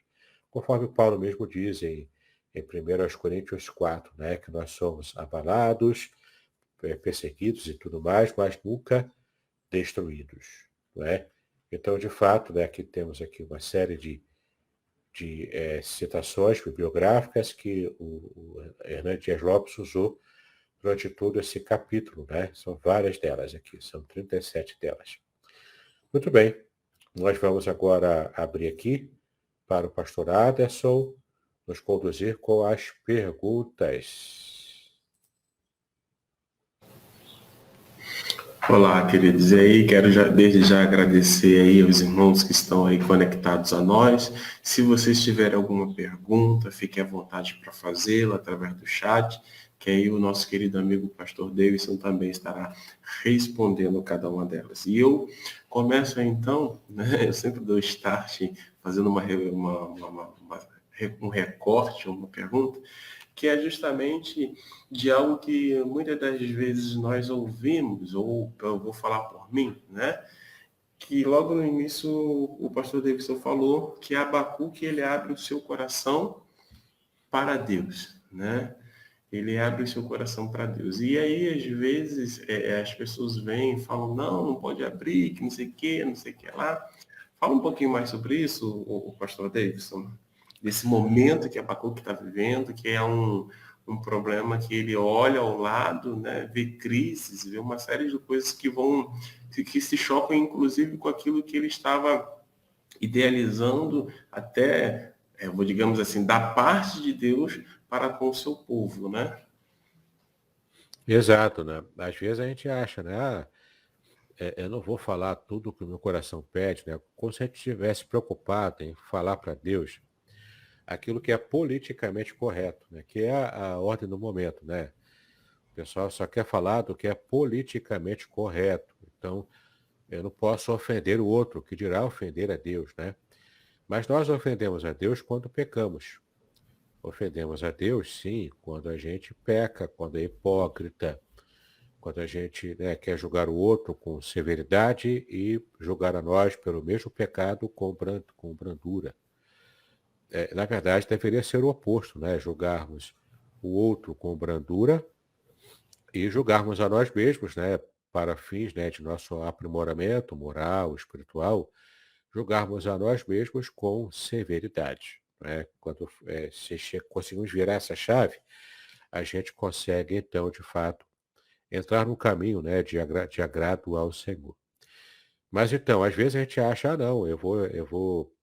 Conforme Paulo mesmo diz em 1 Coríntios 4, né? Que nós somos abalados, perseguidos e tudo mais, mas nunca destruídos. Não é? Então, de fato, né, aqui temos aqui uma série de citações bibliográficas que o Hernando Dias Lopes usou durante todo esse capítulo. Né? São várias delas aqui, são 37 delas. Muito bem, nós vamos agora abrir aqui para o pastor Aderson nos conduzir com as perguntas. Olá, queridos. E aí, quero desde já agradecer aí aos irmãos que estão aí conectados a nós. Se vocês tiverem alguma pergunta, fique à vontade para fazê-la através do chat, que aí o nosso querido amigo pastor Davidson também estará respondendo cada uma delas. E eu começo então, né, eu sempre dou start fazendo um recorte, uma pergunta, que é justamente de algo que muitas das vezes nós ouvimos, ou eu vou falar por mim, né? Que logo no início o pastor Davidson falou que Abacuque ele abre o seu coração para Deus, né? Ele abre o seu coração para Deus. E aí, às vezes, as pessoas vêm e falam, não pode abrir, que não sei o que, não sei o que lá. Fala um pouquinho mais sobre isso, o pastor Davidson, desse momento que Abacuque está vivendo, que é um problema que ele olha ao lado, né, vê crises, vê uma série de coisas que se chocam, inclusive, com aquilo que ele estava idealizando até, digamos assim, da parte de Deus para com o seu povo, né? Exato, né? Às vezes a gente acha, né? Eu não vou falar tudo o que o meu coração pede, né? Como se a gente estivesse preocupado em falar para Deus aquilo que é politicamente correto, né? Que é a ordem do momento, né? O pessoal só quer falar do que é politicamente correto. Então, eu não posso ofender o outro, que dirá ofender a Deus, né? Mas nós ofendemos a Deus quando pecamos. Ofendemos a Deus, sim, quando a gente peca, quando é hipócrita, quando a gente, né, quer julgar o outro com severidade e julgar a nós pelo mesmo pecado com brandura. Na verdade, deveria ser o oposto, né? Julgarmos o outro com brandura e julgarmos a nós mesmos, né, para fins, né, de nosso aprimoramento moral, espiritual, julgarmos a nós mesmos com severidade. Né? Quando conseguimos virar essa chave, a gente consegue, então, de fato, entrar no caminho, né, de agrado ao Senhor. Mas então, às vezes a gente acha, não, eu vou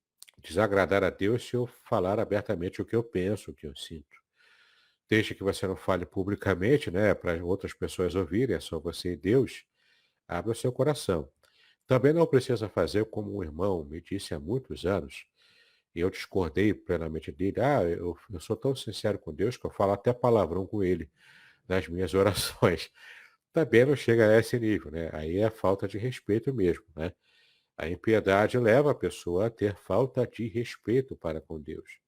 desagradar a Deus se eu falar abertamente o que eu penso, o que eu sinto. Desde que você não fale publicamente, né, para outras pessoas ouvirem, é só você e Deus, abra o seu coração. Também não precisa fazer como um irmão me disse há muitos anos, e eu discordei plenamente dele. Eu sou tão sincero com Deus que eu falo até palavrão com ele nas minhas orações. Também não chega a esse nível, né? Aí é falta de respeito mesmo, né? A impiedade leva a pessoa a ter falta de respeito para com Deus.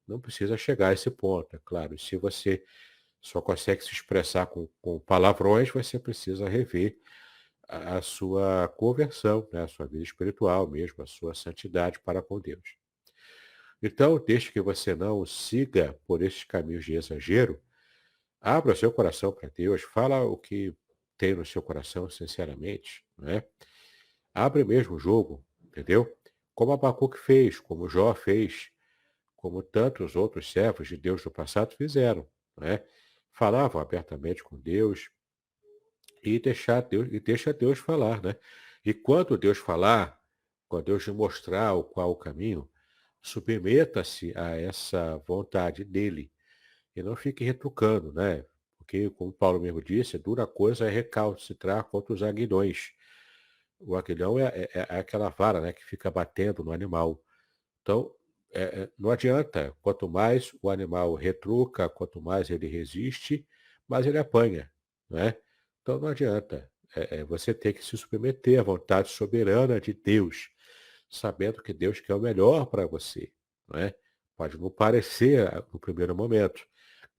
Não precisa chegar a esse ponto, é claro. Se você só consegue se expressar com palavrões, você precisa rever a sua conversão, né? A sua vida espiritual mesmo, a sua santidade para com Deus. Então, desde que você não siga por esses caminhos de exagero, abra o seu coração para Deus, fala o que tem no seu coração sinceramente, né? Abre mesmo o jogo, entendeu? Como Abacuque fez, como Jó fez, como tantos outros servos de Deus do passado fizeram, né? Falavam abertamente com Deus e deixa Deus falar, né? E quando Deus falar, quando Deus lhe mostrar qual o caminho, submeta-se a essa vontade dele e não fique retrucando, né? Porque, como Paulo mesmo disse, dura coisa é recalcitrar contra os aguilhões. O aguilhão é aquela vara, né, que fica batendo no animal. Então, não adianta. Quanto mais o animal retruca, quanto mais ele resiste, mais ele apanha, né? Então, não adianta. Você tem que se submeter à vontade soberana de Deus, sabendo que Deus quer o melhor para você, né? Pode não parecer no primeiro momento,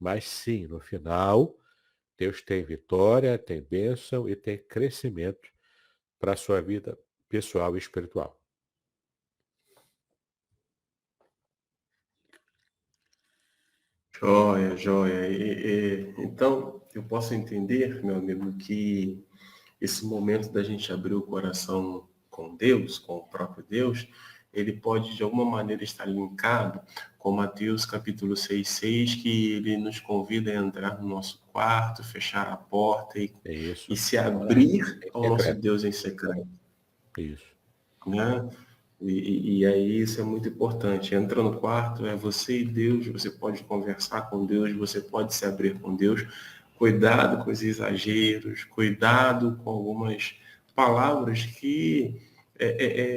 mas sim, no final, Deus tem vitória, tem bênção e tem crescimento para a sua vida pessoal e espiritual. Joia, joia. Então, eu posso entender, meu amigo, que esse momento da gente abrir o coração com Deus, com o próprio Deus, ele pode de alguma maneira estar linkado com Mateus capítulo 6:6, que ele nos convida a entrar no nosso quarto, fechar a porta É e isso. se Orar abrir em ao nosso secreto. Deus em secreto, Isso. né? E aí isso é muito importante. Entra no quarto, é você e Deus, você pode conversar com Deus, você pode se abrir com Deus, Cuidado com os exageros, cuidado com algumas palavras que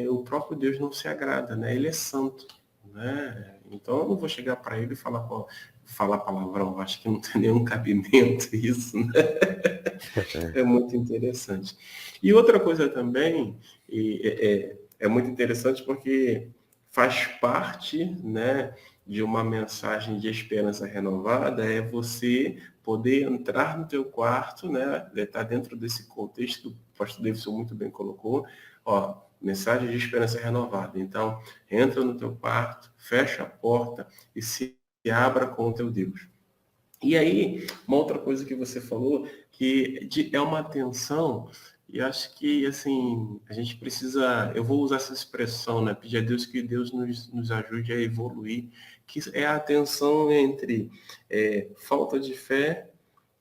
o próprio Deus não se agrada, né? Ele é santo, né? Então eu não vou chegar para ele e falar palavrão, acho que não tem nenhum cabimento isso, né? É muito interessante. E outra coisa também, é muito interessante porque faz parte, né, de uma mensagem de esperança renovada, é você poder entrar no teu quarto, né, está dentro desse contexto, o pastor Davidson muito bem colocou, ó, mensagem de esperança renovada. Então, entra no teu quarto, fecha a porta e se abra com o teu Deus. E aí, uma outra coisa que você falou, é uma atenção, e acho que, assim, a gente precisa, eu vou usar essa expressão, né? Pedir a Deus que Deus nos ajude a evoluir, que é a atenção entre falta de fé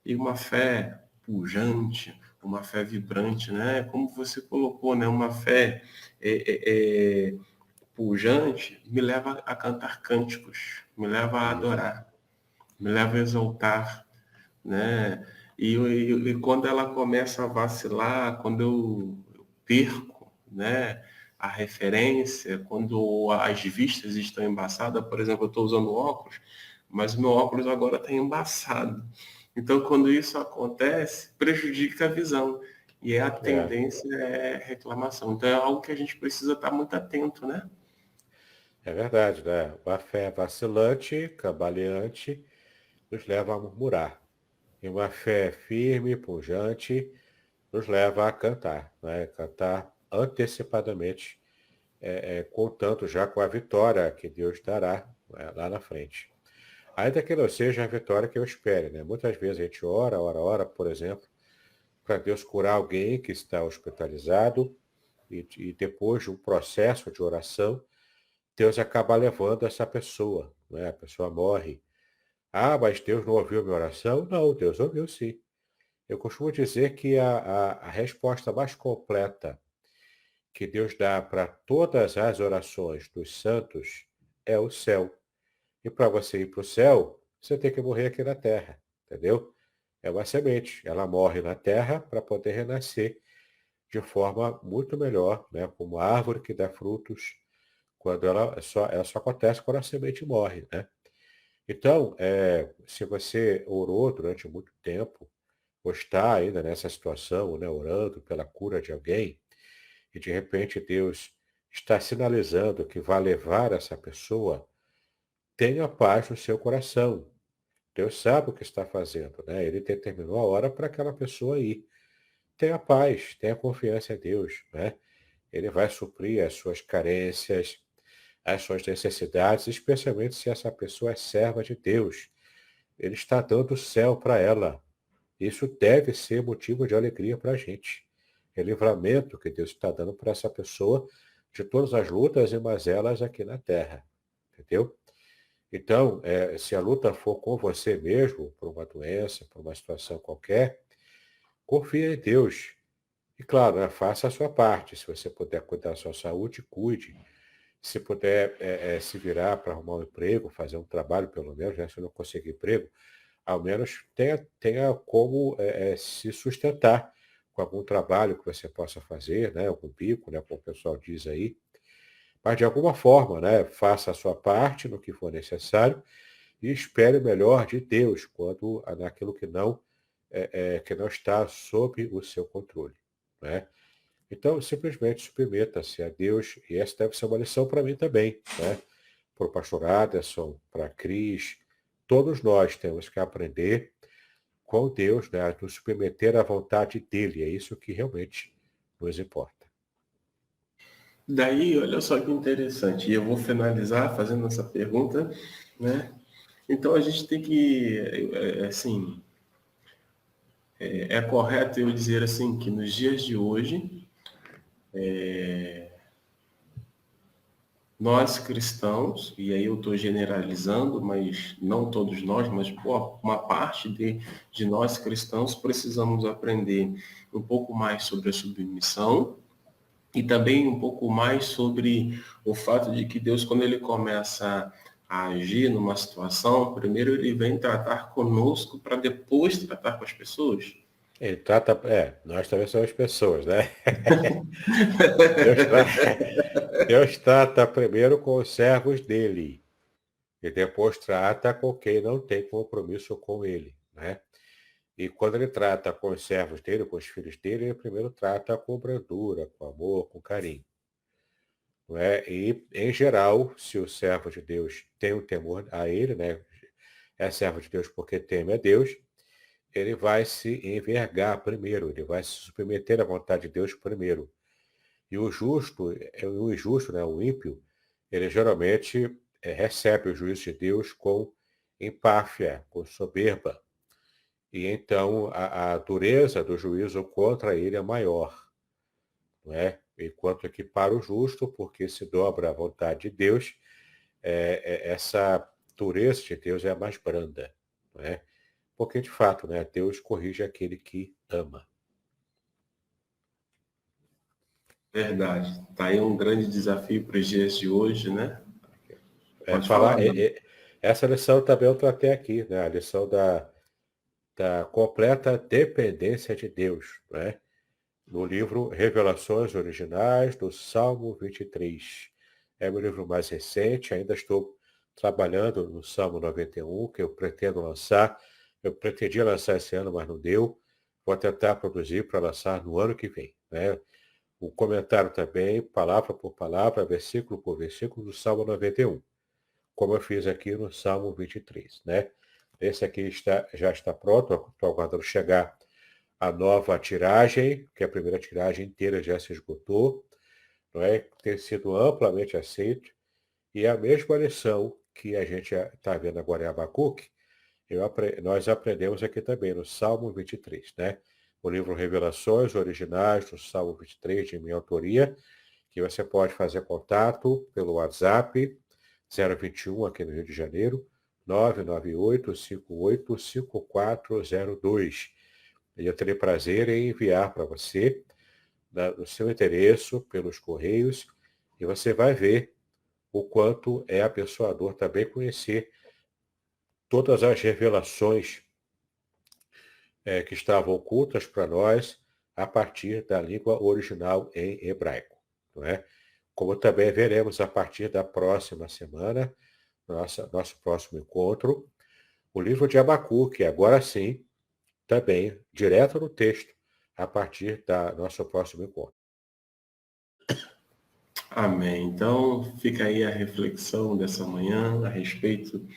e uma fé pujante, uma fé vibrante, né? Como você colocou, né? Uma fé pujante me leva a cantar cânticos, me leva a adorar, me leva a exaltar, né? E quando ela começa a vacilar, quando eu perco, né, a referência, quando as vistas estão embaçadas, por exemplo, eu estou usando óculos, mas o meu óculos agora está embaçado. Então, quando isso acontece, prejudica a visão. E a tendência é reclamação. Então, é algo que a gente precisa estar muito atento, né? É verdade, né? Uma fé vacilante, cambaleante, nos leva a murmurar. E uma fé firme, pujante, nos leva a cantar, né? Cantar antecipadamente, contando já com a vitória que Deus dará, né, lá na frente. Ainda que não seja a vitória que eu espere, né? Muitas vezes a gente ora, por exemplo, para Deus curar alguém que está hospitalizado e depois de um processo de oração, Deus acaba levando essa pessoa, né? A pessoa morre. Ah, mas Deus não ouviu minha oração? Não, Deus ouviu sim. Eu costumo dizer que a resposta mais completa que Deus dá para todas as orações dos santos é o céu. E para você ir para o céu, você tem que morrer aqui na terra, entendeu? É uma semente. Ela morre na terra para poder renascer de forma muito melhor, né? Como uma árvore que dá frutos, quando ela só acontece quando a semente morre, né? Então, se você orou durante muito tempo, ou está ainda nessa situação, né, orando pela cura de alguém, e de repente Deus está sinalizando que vai levar essa pessoa, tenha paz no seu coração. Deus sabe o que está fazendo, né? Ele determinou a hora para aquela pessoa ir. Tenha paz, tenha confiança em Deus, né? Ele vai suprir as suas carências, as suas necessidades, especialmente se essa pessoa é serva de Deus. Ele está dando o céu para ela. Isso deve ser motivo de alegria para a gente. É livramento que Deus está dando para essa pessoa de todas as lutas e mazelas aqui na terra. Entendeu? Então, se a luta for com você mesmo, por uma doença, por uma situação qualquer, confie em Deus. E claro, né, faça a sua parte. Se você puder cuidar da sua saúde, cuide. Se puder se virar para arrumar um emprego, fazer um trabalho pelo menos, né, se não conseguir emprego, ao menos tenha como se sustentar com algum trabalho que você possa fazer, né, algum bico, né, como o pessoal diz aí. Mas de alguma forma, né, faça a sua parte no que for necessário e espere o melhor de Deus naquilo que não está sob o seu controle, né? Então, simplesmente submeta-se a Deus, e essa deve ser uma lição para mim também, né? Para o pastor Aderson, para a Cris, todos nós temos que aprender com Deus, né, a nos submeter à vontade dele, é isso que realmente nos importa. Daí, olha só que interessante, e eu vou finalizar fazendo essa pergunta, né? Então a gente tem que, assim, é correto eu dizer assim que nos dias de hoje, nós cristãos, e aí eu estou generalizando, mas não todos nós, mas uma parte de nós cristãos precisamos aprender um pouco mais sobre a submissão e também um pouco mais sobre o fato de que Deus, quando ele começa a agir numa situação, primeiro ele vem tratar conosco para depois tratar com as pessoas? Ele trata, nós também somos pessoas, né? Deus, Deus trata primeiro com os servos dele e depois trata com quem não tem compromisso com ele, né? E quando ele trata com os servos dele, com os filhos dele, ele primeiro trata com brandura, com amor, com carinho, não é? E, em geral, se o servo de Deus tem um temor a ele, né? É servo de Deus porque teme a Deus, ele vai se envergar primeiro, ele vai se submeter à vontade de Deus primeiro. E o injusto, né, o ímpio, ele geralmente recebe o juízo de Deus com empáfia, com soberba. E então a dureza do juízo contra ele é maior, não é? Enquanto que para o justo, porque se dobra à vontade de Deus, essa dureza de Deus é mais branda, não é? Porque de fato, né, Deus corrige aquele que ama. Verdade. Tá aí um grande desafio para os dias de hoje, né? Pode falar, Falar, mano. essa lição também eu tratei aqui, né? A lição da completa dependência de Deus, né? No livro Revelações Originais, do Salmo 23. É meu livro mais recente, ainda estou trabalhando no Salmo 91, que eu pretendo lançar. Eu pretendia lançar esse ano, mas não deu. Vou tentar produzir para lançar no ano que vem, né? O comentário também, palavra por palavra, versículo por versículo, do Salmo 91, como eu fiz aqui no Salmo 23, né? Esse aqui já está pronto, estou aguardando chegar a nova tiragem, que a primeira tiragem inteira já se esgotou, não é? Tem sido amplamente aceito, e a mesma lição que a gente está vendo agora em Abacuque, nós aprendemos aqui também no Salmo 23, né? O livro Revelações Originais do Salmo 23, de minha autoria, que você pode fazer contato pelo WhatsApp 021 aqui no Rio de Janeiro, 998585402. E eu terei prazer em enviar para você, no seu endereço, pelos correios, e você vai ver o quanto é abençoador também conhecer todas as revelações que estavam ocultas para nós a partir da língua original em hebraico, não é? Como também veremos a partir da próxima semana, nosso próximo encontro, o livro de Abacuque, agora sim, também direto no texto, a partir da nosso próximo encontro. Amém. Então, fica aí a reflexão dessa manhã a respeito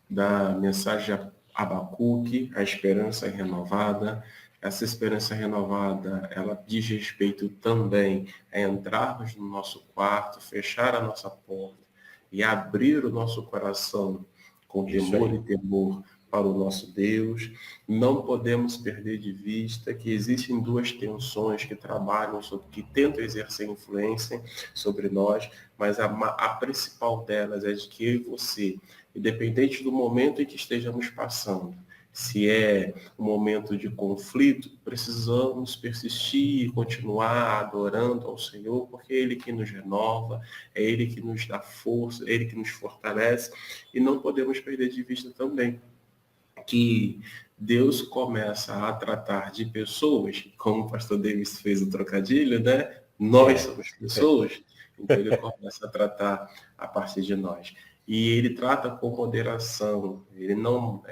da mensagem de Abacuque, a esperança renovada. Essa esperança renovada, ela diz respeito também a entrarmos no nosso quarto, fechar a nossa porta e abrir o nosso coração com Isso temor aí. e temor para o nosso Deus. Não podemos perder de vista que existem duas tensões que trabalham, que tentam exercer influência sobre nós, mas a principal delas é de que eu e você, independente do momento em que estejamos passando, se é um momento de conflito, precisamos persistir e continuar adorando ao Senhor, porque é Ele que nos renova, é Ele que nos dá força, é Ele que nos fortalece, e não podemos perder de vista também que Deus começa a tratar de pessoas, como o pastor Davis fez o trocadilho, né? Nós somos pessoas, então ele começa a tratar a partir de nós. E ele trata com moderação, ele não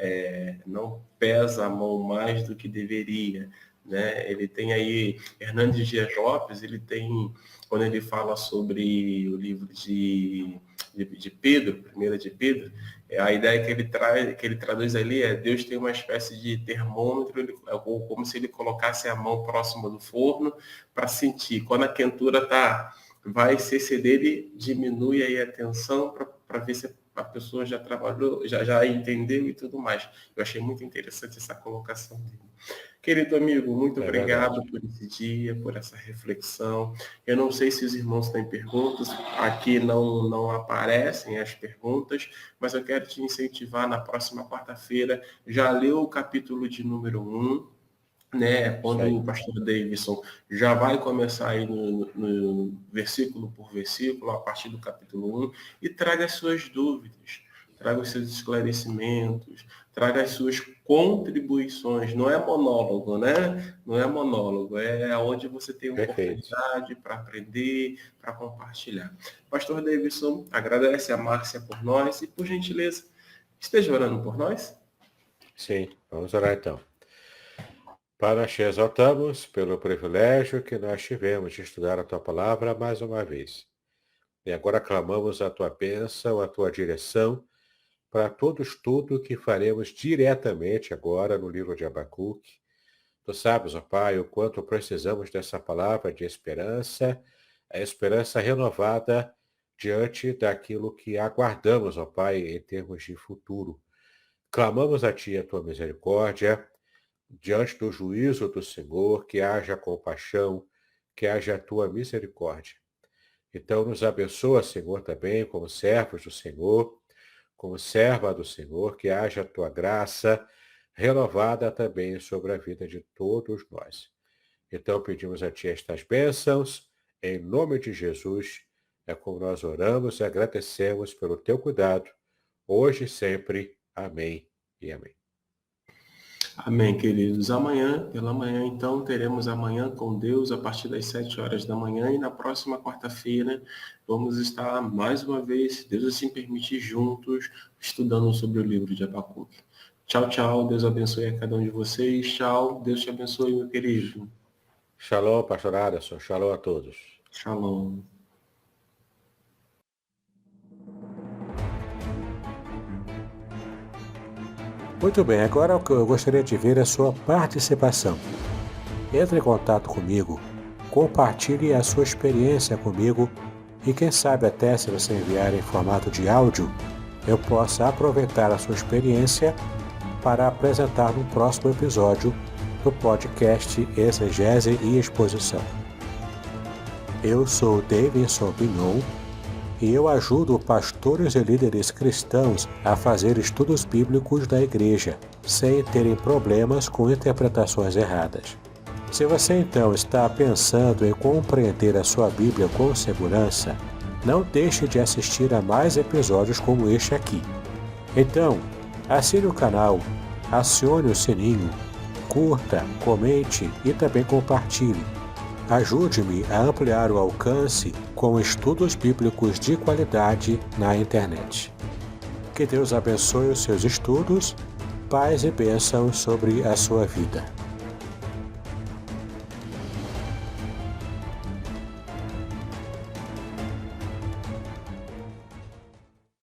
pesa a mão mais do que deveria, né? Ele tem aí, Hernandes Dias Lopes, ele tem, quando ele fala sobre o livro de Pedro, primeira de Pedro, a ideia que ele traduz ali é Deus tem uma espécie de termômetro, ou como se ele colocasse a mão próxima do forno para sentir. Quando a quentura vai se exceder, ele diminui aí a tensão para ver se a pessoa já trabalhou, já entendeu e tudo mais. Eu achei muito interessante essa colocação dele. Querido amigo, muito obrigado por esse dia, por essa reflexão. Eu não sei se os irmãos têm perguntas, aqui não aparecem as perguntas, mas eu quero te incentivar na próxima quarta-feira, já leu o capítulo de número 1, né, quando o pastor Davidson já vai começar aí no versículo por versículo, a partir do capítulo 1, e traga as suas dúvidas. traga os seus esclarecimentos, traga as suas contribuições. Não é monólogo, né? Não é monólogo, é onde você tem oportunidade para aprender, para compartilhar. Pastor Davidson, agradece a Márcia por nós e, por gentileza, esteja orando por nós. Sim, vamos orar então. Pai, nós te exaltamos pelo privilégio que nós tivemos de estudar a tua palavra mais uma vez. E agora clamamos a tua bênção, a tua direção para todo estudo que faremos diretamente agora no livro de Abacuque. Tu sabes, ó Pai, o quanto precisamos dessa palavra de esperança, a esperança renovada diante daquilo que aguardamos, ó Pai, em termos de futuro. Clamamos a Ti a tua misericórdia, diante do juízo do Senhor, que haja compaixão, que haja a tua misericórdia. Então nos abençoa, Senhor, também como servos do Senhor, como serva do Senhor, que haja a tua graça renovada também sobre a vida de todos nós. Então pedimos a Ti estas bênçãos, em nome de Jesus, é como nós oramos e agradecemos pelo Teu cuidado, hoje e sempre. Amém e amém. Amém, queridos. Pela manhã, então, teremos Amanhã com Deus a partir das 7 horas da manhã e na próxima quarta-feira vamos estar mais uma vez, se Deus assim permitir, juntos, estudando sobre o livro de Abacuque. Tchau, tchau. Deus abençoe a cada um de vocês. Tchau. Deus te abençoe, meu querido. Shalom, pastor Aderson. Shalom a todos. Shalom. Muito bem, agora o que eu gostaria de ver é a sua participação. Entre em contato comigo, compartilhe a sua experiência comigo e quem sabe até se você enviar em formato de áudio, eu possa aproveitar a sua experiência para apresentar no próximo episódio do podcast Exegese e Exposição. Eu sou Davidson Bignon e eu ajudo pastores e líderes cristãos a fazer estudos bíblicos da igreja, sem terem problemas com interpretações erradas. Se você então está pensando em compreender a sua Bíblia com segurança, não deixe de assistir a mais episódios como este aqui. Então, assine o canal, acione o sininho, curta, comente e também compartilhe. Ajude-me a ampliar o alcance com estudos bíblicos de qualidade na internet. Que Deus abençoe os seus estudos, paz e bênçãos sobre a sua vida.